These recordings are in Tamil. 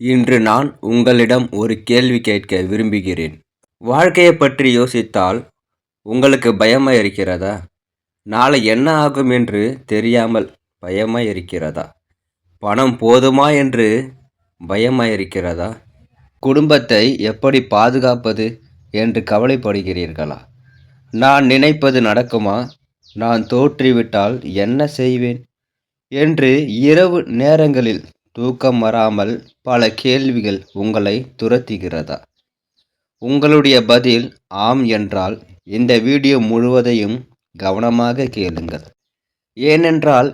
இன்று நான் உங்களிடம் ஒரு கேள்வி கேட்க விரும்புகிறேன். வாழ்க்கையைப் பற்றி யோசித்தால் உங்களுக்கு பயமா இருக்கிறதா? நாளை என்ன ஆகும் என்று தெரியாமல் பயமா இருக்கிறதா? பணம் போதுமா என்று பயமா இருக்கிறதா? குடும்பத்தை எப்படி பாதுகாப்பது என்று கவலைப்படுகிறீர்களா? நான் நினைப்பது நடக்குமா? நான் தோற்றுவிட்டால் என்ன செய்வேன்? என்று இரவு நேரங்களில் தூக்கம் வராமல் பல கேள்விகள் உங்களை துரத்துகிறதா? உங்களுடைய பதில் ஆம் என்றால் இந்த வீடியோ முழுவதையும் கவனமாக கேளுங்கள். ஏனென்றால்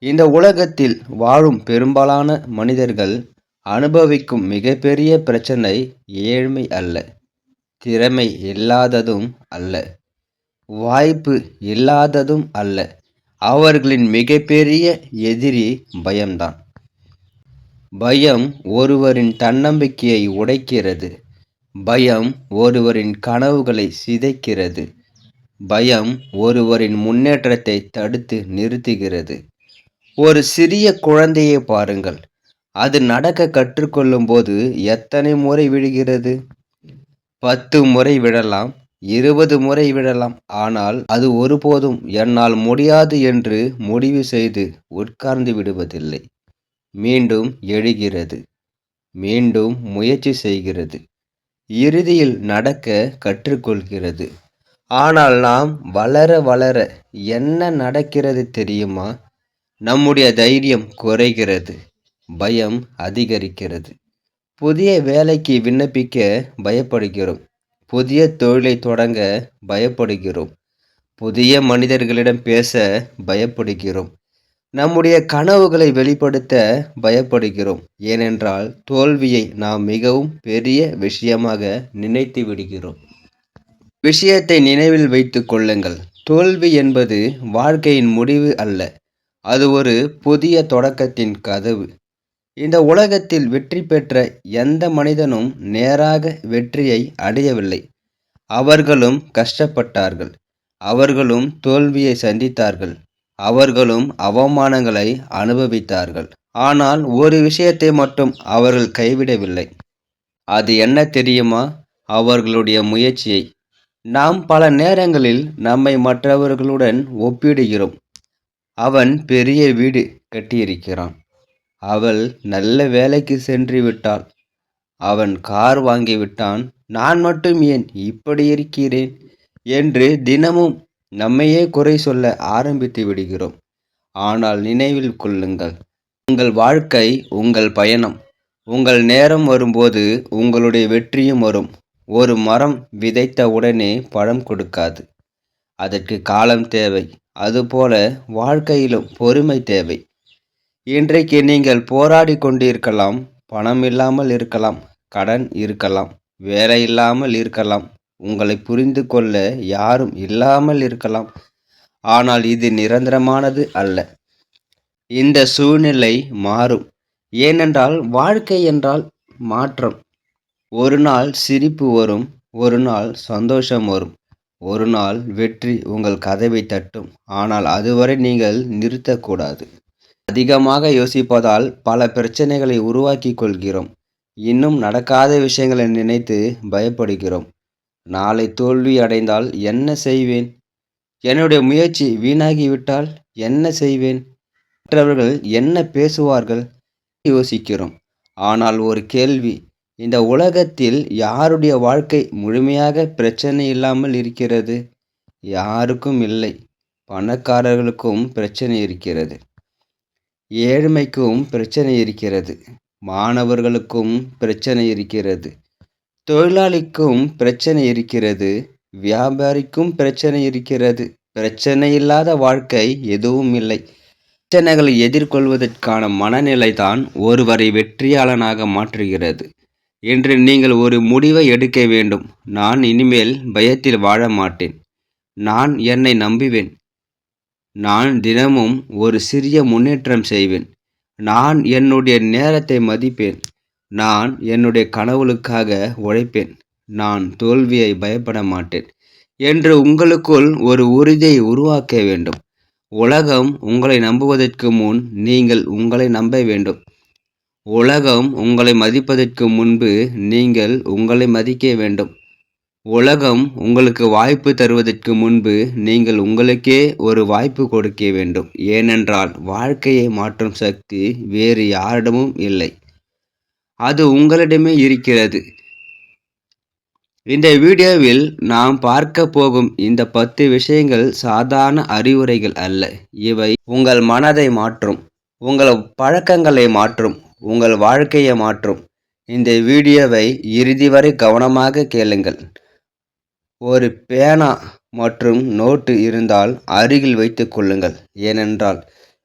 இந்த உலகத்தில் வாழும் பெரும்பாலான மனிதர்கள் அனுபவிக்கும் மிகப்பெரிய பிரச்சனை ஏழ்மை அல்ல, திறமை இல்லாததும் அல்ல, வாய்ப்பு இல்லாததும் அல்ல. அவர்களின் மிகப்பெரிய எதிரி பயம்தான். பயம் ஒருவரின் தன்னம்பிக்கையை உடைக்கிறது. பயம் ஒருவரின் கனவுகளை சிதைக்கிறது. பயம் ஒருவரின் முன்னேற்றத்தை தடுத்து நிறுத்துகிறது. ஒரு சிறிய குழந்தையை பாருங்கள். அது நடக்க கற்றுக்கொள்ளும் போது எத்தனை முறை விழுகிறது? 10 முறை விழலாம், 20 முறை விழலாம். ஆனால் அது ஒருபோதும் என்னால் முடியாது என்று முடிவு செய்து உட்கார்ந்து விடுவதில்லை. மீண்டும் எழுகிறது, மீண்டும் முயற்சி செய்கிறது, இறுதியில் நடக்க கற்றுக்கொள்கிறது. ஆனால் நாம் வளர வளர என்ன நடக்கிறது தெரியுமா? நம்முடைய தைரியம் குறைகிறது, பயம் அதிகரிக்கிறது. புதிய வேலைக்கு விண்ணப்பிக்க பயப்படுகிறோம், புதிய தொழிலை தொடங்க பயப்படுகிறோம், புதிய மனிதர்களிடம் பேச பயப்படுகிறோம், நம்முடைய கனவுகளை வெளிப்படுத்த பயப்படுகிறோம். ஏனென்றால் தோல்வியை நாம் மிகவும் பெரிய விஷயமாக நினைத்து விடுகிறோம். விஷயத்தை நினைவில் வைத்துக் கொள்ளுங்கள். தோல்வி என்பது வாழ்க்கையின் முடிவு அல்ல, அது ஒரு புதிய தொடக்கத்தின் கதவு. இந்த உலகத்தில் வெற்றி பெற்ற எந்த மனிதனும் நேராக வெற்றியை அடையவில்லை. அவர்களும் கஷ்டப்பட்டார்கள், அவர்களும் தோல்வியை சந்தித்தார்கள், அவர்களும் அவமானங்களை அனுபவித்தார்கள். ஆனால் ஒரு விஷயத்தை மட்டும் அவர்கள் கைவிடவில்லை. அது என்ன தெரியுமா? அவர்களுடைய முயற்சியை. நாம் பல நேரங்களில் நம்மை மற்றவர்களுடன் ஒப்பிடுகிறோம். அவன் பெரிய வீடு கட்டியிருக்கிறான், அவள் நல்ல வேலைக்கு சென்று விட்டாள், அவன் கார் வாங்கிவிட்டான், நான் மட்டும் ஏன் இப்படி இருக்கிறேன் என்று தினமும் நம்மையே குறை சொல்ல ஆரம்பித்து விடுகிறோம். ஆனால் நினைவில் கொள்ளுங்கள், உங்கள் வாழ்க்கை உங்கள் பயணம். உங்கள் நேரம் வரும்போது உங்களுடைய வெற்றியும் வரும். ஒரு மரம் விதைத்த உடனே பழம் கொடுக்காது, அதற்கு காலம் தேவை. அதுபோல வாழ்க்கையிலும் பொறுமை தேவை. இன்றைக்கு நீங்கள் போராடி கொண்டிருக்கலாம், பணம் இல்லாமல் இருக்கலாம், கடன் இருக்கலாம், வேலை இல்லாமல் இருக்கலாம், உங்களை புரிந்து கொள்ள யாரும் இல்லாமல் இருக்கலாம். ஆனால் இது நிரந்தரமானது அல்ல. இந்த சூழ்நிலை மாறும். ஏனென்றால் வாழ்க்கை என்றால் மாற்றம். ஒரு நாள் சிரிப்பு வரும், ஒரு நாள் சந்தோஷம் வரும், ஒரு நாள் வெற்றி உங்கள் கதவை தட்டும். ஆனால் அதுவரை நீங்கள் நிறுத்தக்கூடாது. அதிகமாக யோசிப்பதால் பல பிரச்சனைகளை உருவாக்கி கொள்கிறோம். இன்னும் நடக்காத விஷயங்களை நினைத்து பயப்படுகிறோம். நாளை தோல்வி அடைந்தால் என்ன செய்வேன்? என்னுடைய முயற்சி வீணாகிவிட்டால் என்ன செய்வேன்? மற்றவர்கள் என்ன பேசுவார்கள்? யோசிக்கிறோம். ஆனால் ஒரு கேள்வி, இந்த உலகத்தில் யாருடைய வாழ்க்கை முழுமையாக பிரச்சனை இல்லாமல் இருக்கிறது? யாருக்கும் இல்லை. பணக்காரர்களுக்கும் பிரச்சனை இருக்கிறது, ஏழ்மைக்கும் பிரச்சனை இருக்கிறது, மாணவர்களுக்கும் பிரச்சனை இருக்கிறது, தொழிலாளிக்கும் பிரச்சனை இருக்கிறது, வியாபாரிக்கும் பிரச்சனை இருக்கிறது. பிரச்சனை இல்லாத வாழ்க்கை எதுவும் இல்லை. பிரச்சனைகளை எதிர்கொள்வதற்கான மனநிலைதான் ஒருவரை வெற்றியாளனாக மாற்றுகிறது. இன்று நீங்கள் ஒரு முடிவை எடுக்க வேண்டும். நான் இனிமேல் பயத்தில் வாழ மாட்டேன். நான் என்னை நம்புவேன். நான் தினமும் ஒரு சிறிய முன்னேற்றம் செய்வேன். நான் என்னுடைய நேரத்தை மதிப்பேன். நான் என்னுடைய கனவுகளுக்காக உழைப்பேன். நான் தோல்வியை பயப்பட மாட்டேன் என்று உங்களுக்குள் ஒரு உறுதியை உருவாக்க வேண்டும். உலகம் உங்களை நம்புவதற்கு முன் நீங்கள் உங்களை நம்ப வேண்டும். உலகம் உங்களை மதிப்பதற்கு முன்பு நீங்கள் உங்களை மதிக்க வேண்டும். உலகம் உங்களுக்கு வாய்ப்பு தருவதற்கு முன்பு நீங்கள் உங்களுக்கே ஒரு வாய்ப்பு கொடுக்க வேண்டும். ஏனென்றால் வாழ்க்கையை மாற்றும் சக்தி வேறு யாரிடமும் இல்லை. அது உங்களிடமே இருக்கிறது. இந்த வீடியோவில் நாம் பார்க்க போகும் இந்த 10 விஷயங்கள் சாதாரண அறிவுரைகள் அல்ல. இவை உங்கள் மனதை மாற்றும், உங்கள் பழக்கங்களை மாற்றும், உங்கள் வாழ்க்கையை மாற்றும். இந்த வீடியோவை இறுதி வரை கவனமாக கேளுங்கள். ஒரு பேனா மற்றும் நோட்டு இருந்தால் அருகில் வைத்துக் கொள்ளுங்கள். ஏனென்றால்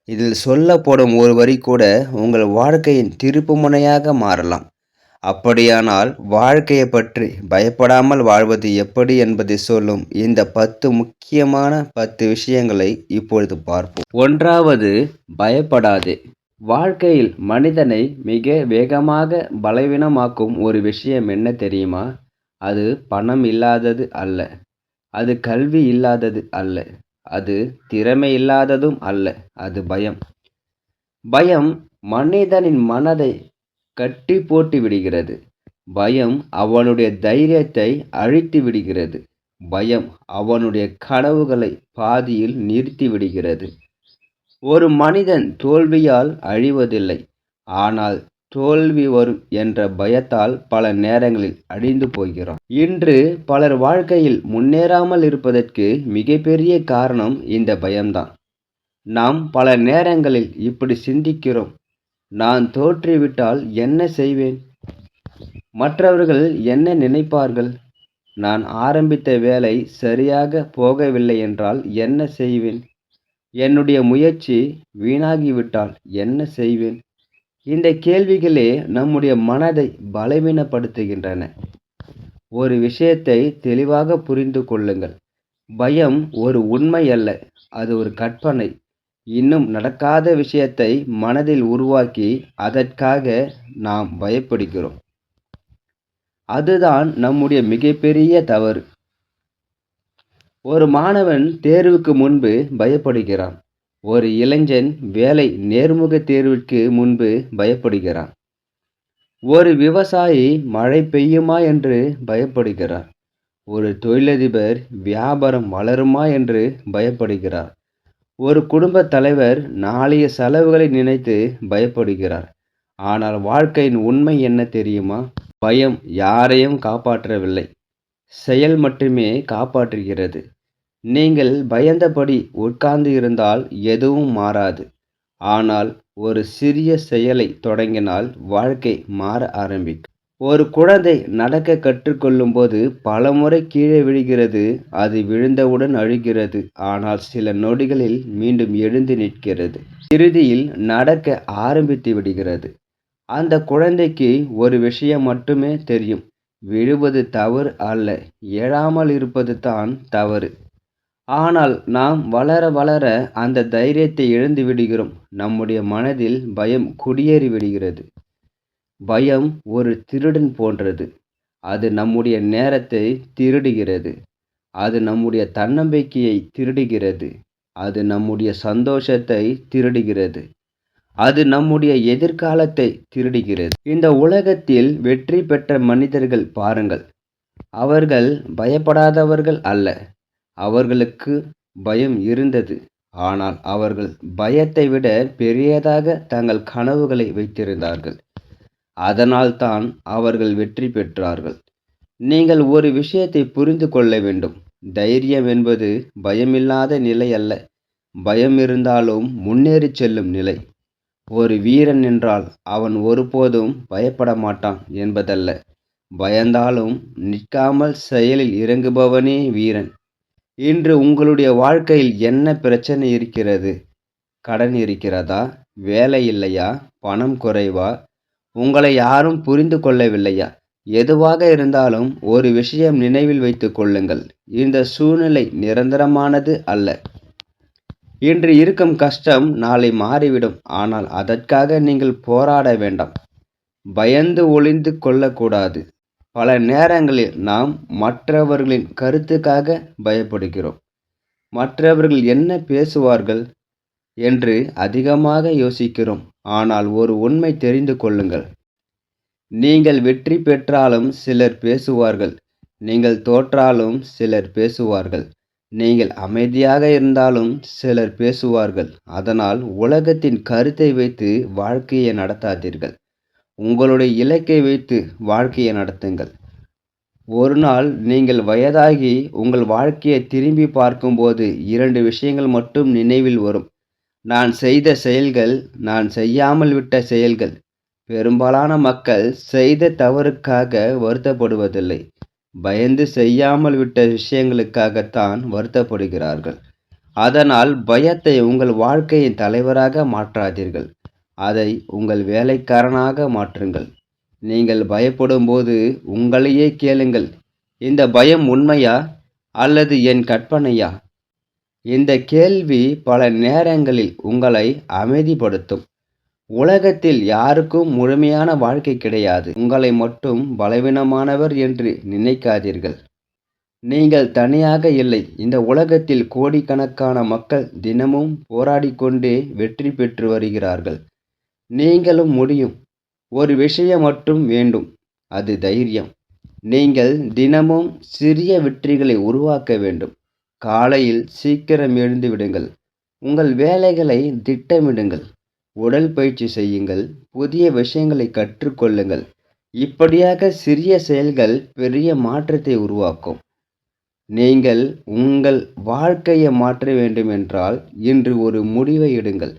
இதில் சொல்லப்படும் ஒரு வரி கூட உங்கள் வாழ்க்கையின் திருப்புமுனையாக மாறலாம். அப்படியானால் வாழ்க்கையை பற்றி பயப்படாமல் வாழ்வது எப்படி என்பதை சொல்லும் இந்த 10 முக்கியமான 10 விஷயங்களை இப்பொழுது பார்ப்போம். ஒன்றாவது, பயப்படாதே. வாழ்க்கையில் மனிதனை மிக வேகமாக பலவீனமாக்கும் ஒரு விஷயம் என்ன தெரியுமா? அது பணம் இல்லாதது அல்ல, அது கல்வி இல்லாதது அல்ல, அது திறமை இல்லாததும் அல்ல, அது பயம். பயம் மனிதனின் மனதை கட்டி போட்டு விடுகிறது. பயம் அவனுடைய தைரியத்தை அழித்து விடுகிறது. பயம் அவனுடைய கனவுகளை பாதியில் நிறுத்தி விடுகிறது. ஒரு மனிதன் தோல்வியால் அழிவதில்லை, ஆனால் தோல்வி வரும் என்ற பயத்தால் பல நேரங்களில் அழிந்து போகிறான். இன்று பலர் வாழ்க்கையில் முன்னேறாமல் இருப்பதற்கு மிகப்பெரிய காரணம் இந்த பயம்தான். நாம் பல நேரங்களில் இப்படி சிந்திக்கிறோம்: நான் தோற்றுவிட்டால் என்ன செய்வேன்? மற்றவர்கள் என்ன நினைப்பார்கள்? நான் ஆரம்பித்த வேலை சரியாக போகவில்லை என்றால் என்ன செய்வேன்? என்னுடைய முயற்சி வீணாகிவிட்டால் என்ன செய்வேன்? இந்த கேள்விகளே நம்முடைய மனதை பலவீனப்படுத்துகின்றன. ஒரு விஷயத்தை தெளிவாக புரிந்து கொள்ளுங்கள். பயம் ஒரு உண்மை அல்ல, அது ஒரு கற்பனை. இன்னும் நடக்காத விஷயத்தை மனதில் உருவாக்கி அதற்காக நாம் பயப்படுகிறோம். அதுதான் நம்முடைய மிகப்பெரிய தவறு. ஒரு மாணவன் தேர்வுக்கு முன்பு பயப்படுகிறான். ஒரு இளைஞன் வேலை நேர்முக தேர்விற்கு முன்பு பயப்படுகிறான். ஒரு விவசாயி மழை பெய்யுமா என்று பயப்படுகிறார். ஒரு தொழிலதிபர் வியாபாரம் வளருமா என்று பயப்படுகிறார். ஒரு குடும்ப தலைவர் நாளைய செலவுகளை நினைத்து பயப்படுகிறார். ஆனால் வாழ்க்கையின் உண்மை என்ன தெரியுமா? பயம் யாரையும் காப்பாற்றவில்லை, செயல் மட்டுமே காப்பாற்றுகிறது. நீங்கள் பயந்தபடி உட்கார்ந்து இருந்தால் எதுவும் மாறாது. ஆனால் ஒரு சிறிய செயலை தொடங்கினால் வாழ்க்கை மாற ஆரம்பிக்கும். ஒரு குழந்தை நடக்க கற்றுக்கொள்ளும் போது பலமுறை கீழே விழுகிறது. அது விழுந்தவுடன் அழுகிறது, ஆனால் சில நொடிகளில் மீண்டும் எழுந்து நிற்கிறது. இறுதியில் நடக்க ஆரம்பித்து விடுகிறது. அந்த குழந்தைக்கு ஒரு விஷயம் மட்டுமே தெரியும்: விழுவது தவறு அல்ல, எழாமல் இருப்பது தான் தவறு. ஆனால் நாம் வளர வளர அந்த தைரியத்தை இழந்து விடுகிறோம். நம்முடைய மனதில் பயம் குடியேறி விடுகிறது. பயம் ஒரு திருடன் போன்றது. அது நம்முடைய நேரத்தை திருடுகிறது, அது நம்முடைய தன்னம்பிக்கையை திருடுகிறது, அது நம்முடைய சந்தோஷத்தை திருடுகிறது, அது நம்முடைய எதிர்காலத்தை திருடுகிறது. இந்த உலகத்தில் வெற்றி பெற்ற மனிதர்கள் பாருங்கள். அவர்கள் பயப்படாதவர்கள் அல்ல. அவர்களுக்கு பயம் இருந்தது. ஆனால் அவர்கள் பயத்தை விட பெரியதாக தங்கள் கனவுகளை வைத்திருந்தார்கள். அதனால்தான் அவர்கள் வெற்றி பெற்றார்கள். நீங்கள் ஒரு விஷயத்தை புரிந்து கொள்ள வேண்டும்: தைரியம் என்பது பயமில்லாத நிலை அல்ல, பயம் இருந்தாலும் முன்னேறி செல்லும் நிலை. ஒரு வீரன் என்றால் அவன் ஒருபோதும் பயப்பட மாட்டான் என்பதல்ல, பயந்தாலும் நிற்காமல் செயலில் இறங்குபவனே வீரன். இன்று உங்களுடைய வாழ்க்கையில் என்ன பிரச்சனை இருக்கிறது? கடன் இருக்கிறதா? வேலை இல்லையா? பணம் குறைவா? உங்களை யாரும் புரிந்து கொள்ளவில்லையா? எதுவாக இருந்தாலும் ஒரு விஷயம் நினைவில் வைத்துக் கொள்ளுங்கள்: இந்த சூழ்நிலை நிரந்தரமானது அல்ல. இன்று இருக்கும் கஷ்டம் நாளை மாறிவிடும். ஆனால் அதற்காக நீங்கள் போராட வேண்டாம். பயந்து ஒளிந்து கொள்ளக்கூடாது. பல நேரங்களில் நாம் மற்றவர்களின் கருத்துக்காக பயப்படுகிறோம். மற்றவர்கள் என்ன பேசுவார்கள்? என்று அதிகமாக யோசிக்கிறோம். ஆனால் ஒரு உண்மை தெரிந்து கொள்ளுங்கள். நீங்கள் வெற்றி பெற்றாலும் சிலர் பேசுவார்கள். நீங்கள் தோற்றாலும் சிலர் பேசுவார்கள். நீங்கள் அமைதியாக இருந்தாலும் சிலர் பேசுவார்கள். அதனால் உலகத்தின் கருத்தை வைத்து வாழ்க்கையை நடத்தாதீர்கள். உங்களுடைய இலக்கை வைத்து வாழ்க்கையை நடத்துங்கள். ஒரு நாள் நீங்கள் வயதாகி உங்கள் வாழ்க்கையை திரும்பி பார்க்கும்போது 2 விஷயங்கள் மட்டும் நினைவில் வரும். நான் செய்த செயல்கள், நான் செய்யாமல் விட்ட செயல்கள். பெரும்பாலான மக்கள் செய்த தவறுக்காக வருத்தப்படுவதில்லை. பயந்து செய்யாமல் விட்ட விஷயங்களுக்காகத்தான் வருத்தப்படுகிறார்கள். அதனால் பயத்தை உங்கள் வாழ்க்கையின் தலைவராக மாற்றாதீர்கள். அதை உங்கள் வேலைக்காரனாக மாற்றுங்கள். நீங்கள் பயப்படும்போது உங்களையே கேளுங்கள், இந்த பயம் உண்மையா அல்லது என் கற்பனையா? இந்த கேள்வி பல நேரங்களில் உங்களை அமைதிப்படுத்தும். உலகத்தில் யாருக்கும் முழுமையான வாழ்க்கை கிடையாது. உங்களை மட்டும் பலவீனமானவர் என்று நினைக்காதீர்கள். நீங்கள் தனியாக இல்லை. இந்த உலகத்தில் கோடிக்கணக்கான மக்கள் தினமும் போராடிக்கொண்டே வெற்றி பெற்று வருகிறார்கள். நீங்களும் முடியும். ஒரு விஷயம் மட்டும் வேண்டும், அது தைரியம். நீங்கள் தினமும் சிறிய வெற்றிகளை உருவாக்க வேண்டும். காலையில் சீக்கிரம் எழுந்து விடுங்கள். உங்கள் வேலைகளை திட்டமிடுங்கள். உடற்பயிற்சி செய்யுங்கள். புதிய விஷயங்களை கற்றுக்கொள்ளுங்கள். இப்படியாக சிறிய செயல்கள் பெரிய மாற்றத்தை உருவாக்கும். நீங்கள் உங்கள் வாழ்க்கையை மாற்ற வேண்டுமென்றால் இன்று ஒரு முடிவை எடுங்கள்.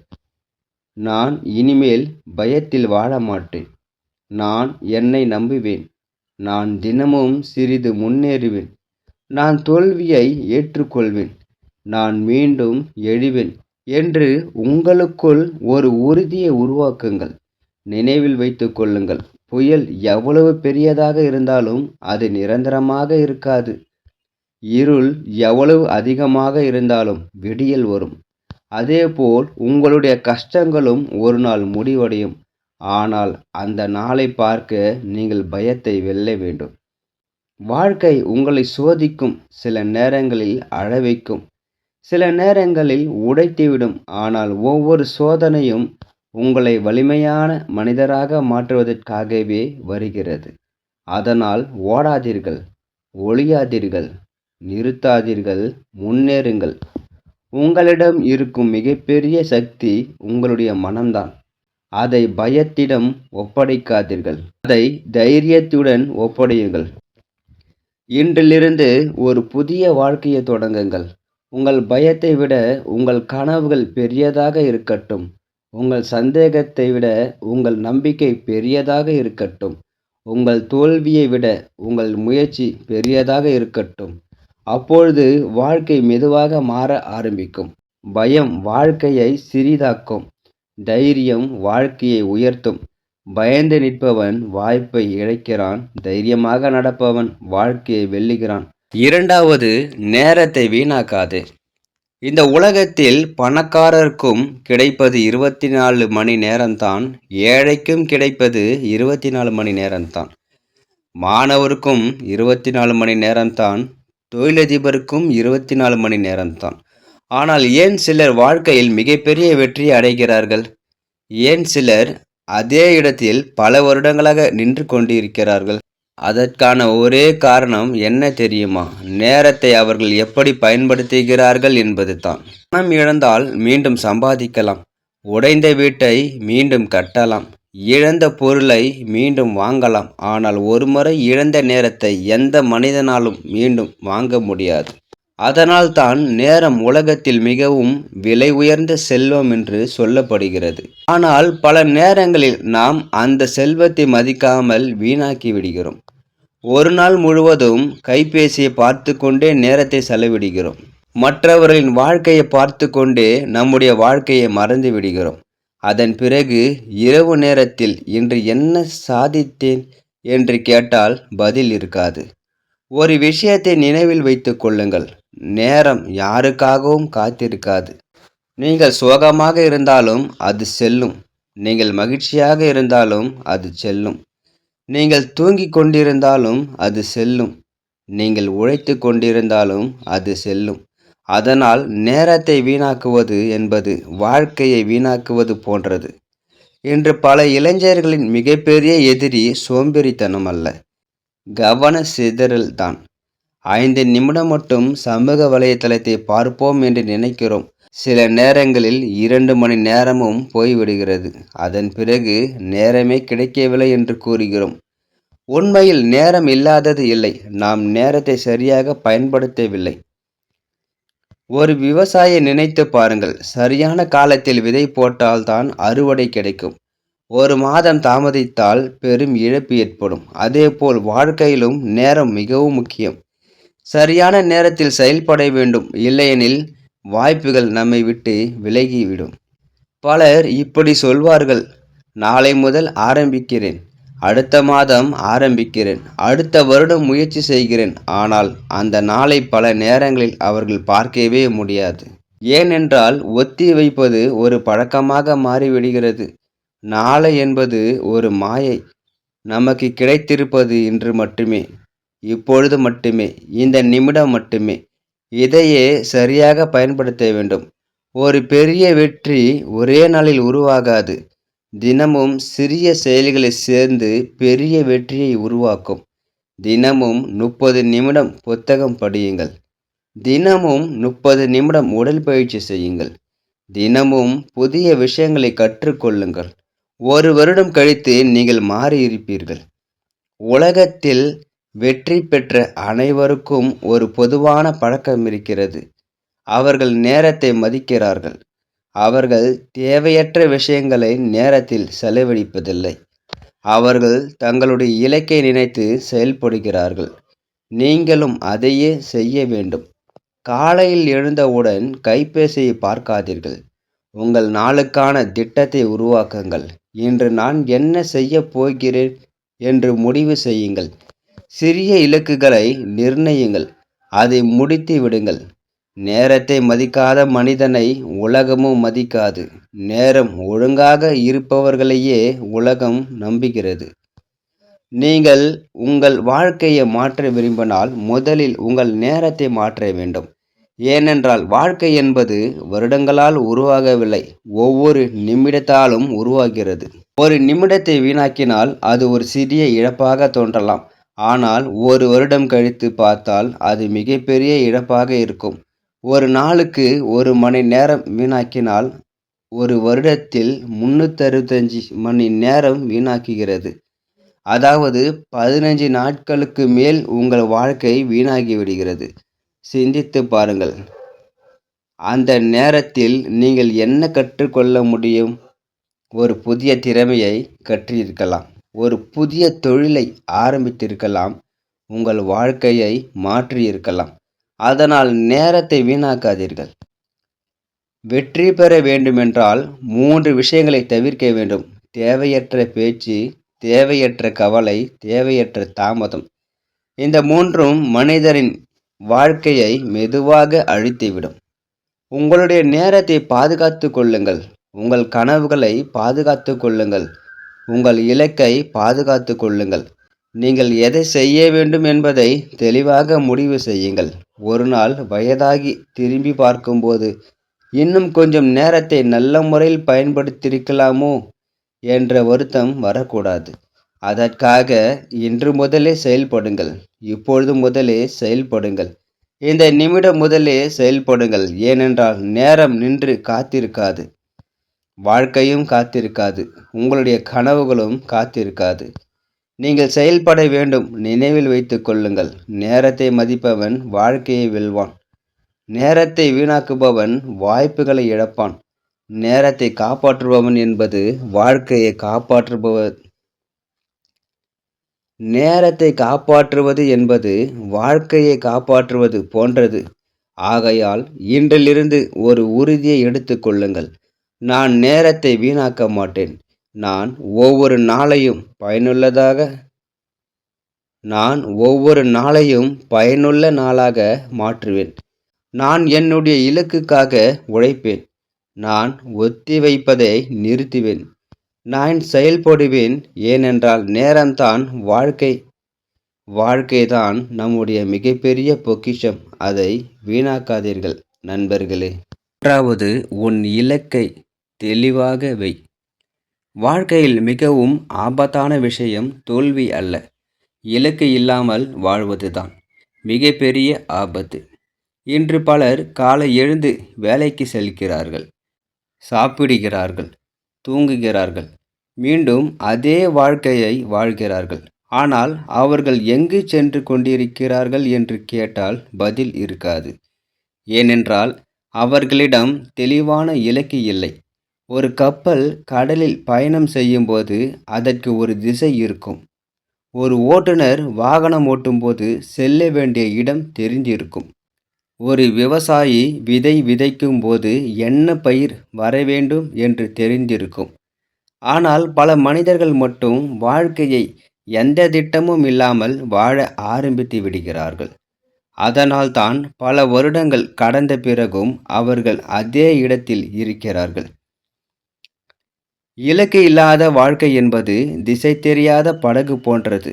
நான் இனிமேல் பயத்தில் வாழ மாட்டேன். நான் என்னை நம்புவேன். நான் தினமும் சிறிது முன்னேறுவேன். நான் தோல்வியை ஏற்றுக்கொள்வேன். நான் மீண்டும் எழுவேன் என்று உங்களுக்குள் ஒரு உறுதியை உருவாக்குங்கள். நினைவில் வைத்துக் கொள்ளுங்கள், புயல் எவ்வளவு பெரியதாக இருந்தாலும் அது நிரந்தரமாக இருக்காது. இருள் எவ்வளவு அதிகமாக இருந்தாலும் விடியல் வரும். அதேபோல் உங்களுடைய கஷ்டங்களும் ஒரு நாள் முடிவடையும். ஆனால் அந்த நாளை பார்க்க நீங்கள் பயத்தை வெல்ல வேண்டும். வாழ்க்கை உங்களை சோதிக்கும். சில நேரங்களில் அழ வைக்கும். சில நேரங்களில் உடைத்துவிடும். ஆனால் ஒவ்வொரு சோதனையும் உங்களை வலிமையான மனிதராக மாற்றுவதற்காகவே வருகிறது. அதனால் ஓடாதீர்கள், ஒளியாதீர்கள், நிறுத்தாதீர்கள், முன்னேறுங்கள். உங்களிடம் இருக்கும் மிகப்பெரிய சக்தி உங்களுடைய மனம்தான். அதை பயத்திடம் ஒப்படைக்காதீர்கள். அதை தைரியத்துடன் ஒப்படையுங்கள். இன்றிலிருந்து ஒரு புதிய வாழ்க்கையை தொடங்குங்கள். உங்கள் பயத்தை விட உங்கள் கனவுகள் பெரியதாக இருக்கட்டும். உங்கள் சந்தேகத்தை விட உங்கள் நம்பிக்கை பெரியதாக இருக்கட்டும். உங்கள் தோல்வியை விட உங்கள் முயற்சி பெரியதாக இருக்கட்டும். அப்பொழுது வாழ்க்கை மெதுவாக மாற ஆரம்பிக்கும். பயம் வாழ்க்கையை சிறிதாக்கும். தைரியம் வாழ்க்கையை உயர்த்தும். பயந்து நிற்பவன் வாய்ப்பை இழக்கிறான். தைரியமாக நடப்பவன் வாழ்க்கையை வெல்லுகிறான். 2வது, நேரத்தை வீணாக்காதே. இந்த உலகத்தில் பணக்காரருக்கும் கிடைப்பது 24 மணி நேரம்தான். ஏழைக்கும் கிடைப்பது 24 மணி நேரம்தான். மாணவருக்கும் 24 மணி நேரம்தான். தொழிலதிபருக்கும் 24 மணி நேரம்தான். ஆனால் ஏன் சிலர் வாழ்க்கையில் மிகப்பெரிய வெற்றியை அடைகிறார்கள்? ஏன் சிலர் அதே இடத்தில் பல வருடங்களாக நின்று கொண்டிருக்கிறார்கள்? அதற்கான ஒரே காரணம் என்ன தெரியுமா? நேரத்தை அவர்கள் எப்படி பயன்படுத்துகிறார்கள் என்பதுதான். பணம் இழந்தால் மீண்டும் சம்பாதிக்கலாம். உடைந்த வீட்டை மீண்டும் கட்டலாம். இழந்த பொருளை மீண்டும் வாங்கலாம். ஆனால் ஒருமுறை இழந்த நேரத்தை எந்த மனிதனாலும் மீண்டும் வாங்க முடியாது. அதனால் தான் நேரம் உலகத்தில் மிகவும் விலை உயர்ந்த செல்வம் என்று சொல்லப்படுகிறது. ஆனால் பல நேரங்களில் நாம் அந்த செல்வத்தை மதிக்காமல் வீணாக்கி விடுகிறோம். ஒரு நாள் முழுவதும் கைபேசியை பார்த்து கொண்டே நேரத்தை செலவிடுகிறோம். மற்றவர்களின் வாழ்க்கையை பார்த்து கொண்டே நம்முடைய வாழ்க்கையை மறந்து விடுகிறோம். அதன் பிறகு இரவு நேரத்தில் இன்று என்ன சாதித்தேன் என்று கேட்டால் பதில் இருக்காது. ஒரு விஷயத்தை நினைவில் வைத்துக் கொள்ளுங்கள், நேரம் யாருக்காகவும் காத்திருக்காது. நீங்கள் சோகமாக இருந்தாலும் அது செல்லும். நீங்கள் மகிழ்ச்சியாக இருந்தாலும் அது செல்லும். நீங்கள் தூங்கிக் கொண்டிருந்தாலும் அது செல்லும். நீங்கள் உழைத்து கொண்டிருந்தாலும் அது செல்லும். அதனால் நேரத்தை வீணாக்குவது என்பது வாழ்க்கையை வீணாக்குவது போன்றது. இன்று பல இளைஞர்களின் மிகப்பெரிய எதிரி சோம்பேறித்தனம் அல்ல, கவன சிதறல் தான். 5 நிமிடம் மட்டும் சமூக வலைத்தளத்தை பார்ப்போம் என்று நினைக்கிறோம். சில நேரங்களில் 2 மணி நேரமும் போய்விடுகிறது. அதன் பிறகு நேரமே கிடைக்கவில்லை என்று கூறுகிறோம். உண்மையில் நேரம் இல்லாதது இல்லை, நாம் நேரத்தை சரியாக பயன்படுத்தவில்லை. ஒரு விவசாயியை நினைத்து பாருங்கள். சரியான காலத்தில் விதை போட்டால்தான் அறுவடை கிடைக்கும். ஒரு மாதம் தாமதித்தால் பெரும் இழப்பு ஏற்படும். அதேபோல் வாழ்க்கையிலும் நேரம் மிகவும் முக்கியம். சரியான நேரத்தில் செயல்பட வேண்டும், இல்லையெனில் வாய்ப்புகள் நம்மை விட்டு விலகிவிடும். பலர் இப்படி சொல்வார்கள், நாளை முதல் ஆரம்பிக்கிறேன், அடுத்த மாதம் ஆரம்பிக்கிறேன், அடுத்த வருடம் முயற்சி செய்கிறேன். ஆனால் அந்த நாளை பல நேரங்களில் அவர்கள் பார்க்கவே முடியாது. ஏனென்றால் ஒத்தி வைப்பது ஒரு பழக்கமாக மாறிவிடுகிறது. நாளை என்பது ஒரு மாயை. நமக்கு கிடைத்திருப்பது இன்று மட்டுமே, இப்பொழுது மட்டுமே, இந்த நிமிடம் மட்டுமே. இதையே சரியாக பயன்படுத்த வேண்டும். ஒரு பெரிய வெற்றி ஒரே நாளில் உருவாகாது. தினமும் சிறிய செயல்களை சேர்ந்து பெரிய வெற்றியை உருவாக்கும். தினமும் 30 நிமிடம் புத்தகம் படியுங்கள். தினமும் 30 நிமிடம் உடற்பயிற்சி செய்யுங்கள். தினமும் புதிய விஷயங்களை கற்றுக்கொள்ளுங்கள். ஒரு வருடம் கழித்து நீங்கள் மாறியிருப்பீர்கள். உலகத்தில் வெற்றி பெற்ற அனைவருக்கும் ஒரு பொதுவான பழக்கம் இருக்கிறது. அவர்கள் நேரத்தை மதிக்கிறார்கள். அவர்கள் தேவையற்ற விஷயங்களை நேரத்தில் செலவழிப்பதில்லை. அவர்கள் தங்களுடைய இலக்கை நினைத்து செயல்படுகிறார்கள். நீங்களும் அதையே செய்ய வேண்டும். காலையில் எழுந்தவுடன் கைபேசியை பார்க்காதீர்கள். உங்கள் நாளுக்கான திட்டத்தை உருவாக்குங்கள். இன்று நான் என்ன செய்ய போகிறேன் என்று முடிவு செய்யுங்கள். சிறிய இலக்குகளை நிர்ணயியுங்கள், அதை முடித்து விடுங்கள். நேரத்தை மதிக்காத மனிதனை உலகமும் மதிக்காது. நேரம் ஒழுங்காக இருப்பவர்களையே உலகம் நம்புகிறது. நீங்கள் உங்கள் வாழ்க்கையை மாற்ற விரும்பினால் முதலில் உங்கள் நேரத்தை மாற்ற வேண்டும். ஏனென்றால் வாழ்க்கை என்பது வருடங்களால் உருவாகவில்லை, ஒவ்வொரு நிமிடத்தாலும் உருவாகிறது. ஒரு நிமிடத்தை வீணாக்கினால் அது ஒரு சிறிய இழப்பாக தோன்றலாம். ஆனால் ஒரு வருடம் கழித்து பார்த்தால் அது மிகப்பெரிய இழப்பாக இருக்கும். ஒரு நாளுக்கு 1 மணி நேரம் வீணாக்கினால் ஒரு வருடத்தில் 365 மணி நேரம் வீணாக்குகிறது. அதாவது 15 நாட்களுக்கு மேல் உங்கள் வாழ்க்கை வீணாகிவிடுகிறது. சிந்தித்து பாருங்கள். அந்த நேரத்தில் நீங்கள் என்ன கற்றுக்கொள்ள முடியும்? ஒரு புதிய திறமையை கற்றிருக்கலாம், ஒரு புதிய தொழிலை ஆரம்பித்திருக்கலாம், உங்கள் வாழ்க்கையை மாற்றியிருக்கலாம். அதனால் நேரத்தை வீணாக்காதீர்கள். வெற்றி பெற வேண்டுமென்றால் 3 விஷயங்களை தவிர்க்க வேண்டும். தேவையற்ற பேச்சு, தேவையற்ற கவலை, தேவையற்ற தாமதம். இந்த 3ம் மனிதரின் வாழ்க்கையை மெதுவாக அழித்துவிடும். உங்களுடைய நேரத்தை பாதுகாத்து கொள்ளுங்கள். உங்கள் கனவுகளை பாதுகாத்து கொள்ளுங்கள். உங்கள் இலக்கை பாதுகாத்து கொள்ளுங்கள். நீங்கள் எதை செய்ய வேண்டும் என்பதை தெளிவாக முடிவு செய்யுங்கள். ஒரு நாள் வயதாகி திரும்பி பார்க்கும்போது இன்னும் கொஞ்சம் நேரத்தை நல்ல முறையில் பயன்படுத்தியிருக்கலாமோ என்ற வருத்தம் வரக்கூடாது. அதற்காக இன்று முதலே செயல்படுங்கள். இப்பொழுது முதலே செயல்படுங்கள். இந்த நிமிடம் முதலே செயல்படுங்கள். ஏனென்றால் நேரம் நின்று காத்திருக்காது. வாழ்க்கையும் காத்திருக்காது. உங்களுடைய கனவுகளும் காத்திருக்காது. நீங்கள் செயல்பட வேண்டும். நினைவில் வைத்துக் கொள்ளுங்கள், நேரத்தை மதிப்பவன் வாழ்க்கையை வெல்வான். நேரத்தை வீணாக்குபவன் வாய்ப்புகளை இழப்பான். நேரத்தை காப்பாற்றுபவன் என்பது வாழ்க்கையை காப்பாற்றுபவர். நேரத்தை காப்பாற்றுவது என்பது வாழ்க்கையை காப்பாற்றுவது போன்றது. ஆகையால் இன்றிலிருந்து ஒரு உறுதியை எடுத்துக் கொள்ளுங்கள். நான் நேரத்தை வீணாக்க மாட்டேன். நான் ஒவ்வொரு நாளையும் பயனுள்ள நாளாக மாற்றுவேன். நான் என்னுடைய இலக்குக்காக உழைப்பேன். நான் ஒத்திவைப்பதை நிறுத்துவேன். நான் செயல்படுவேன். ஏனென்றால் நேரம்தான் வாழ்க்கை. வாழ்க்கைதான் நம்முடைய மிகப்பெரிய பொக்கிஷம். அதை வீணாக்காதீர்கள். நண்பர்களே. 3வது, உன் இலக்கை தெளிவாக வை. வாழ்க்கையில் மிகவும் ஆபத்தான விஷயம் தோல்வி அல்ல, இலக்கு இல்லாமல் வாழ்வதுதான் மிகப்பெரிய ஆபத்து. இன்று பலர் காலை எழுந்து வேலைக்கு செல்கிறார்கள், சாப்பிடுகிறார்கள், தூங்குகிறார்கள், மீண்டும் அதே வாழ்க்கையை வாழ்கிறார்கள். ஆனால் அவர்கள் எங்கு சென்று கொண்டிருக்கிறார்கள் என்று கேட்டால் பதில் இருக்காது. ஏனென்றால் அவர்களிடம் தெளிவான இலக்கு இல்லை. ஒரு கப்பல் கடலில் பயணம் செய்யும்போது அதற்கு ஒரு திசை இருக்கும். ஒரு ஓட்டுநர் வாகனம் ஓட்டும்போது செல்ல வேண்டிய இடம் தெரிந்திருக்கும். ஒரு விவசாயி விதை விதைக்கும் போது என்ன பயிர் வர வேண்டும் என்று தெரிந்திருக்கும். ஆனால் பல மனிதர்கள் மட்டும் வாழ்க்கையை எந்த திட்டமும் இல்லாமல் வாழ ஆரம்பித்து விடுகிறார்கள். அதனால்தான் பல வருடங்கள் கடந்த பிறகும் அவர்கள் அதே இடத்தில் இருக்கிறார்கள். இலக்கு இல்லாத வாழ்க்கை என்பது திசை தெரியாத படகு போன்றது.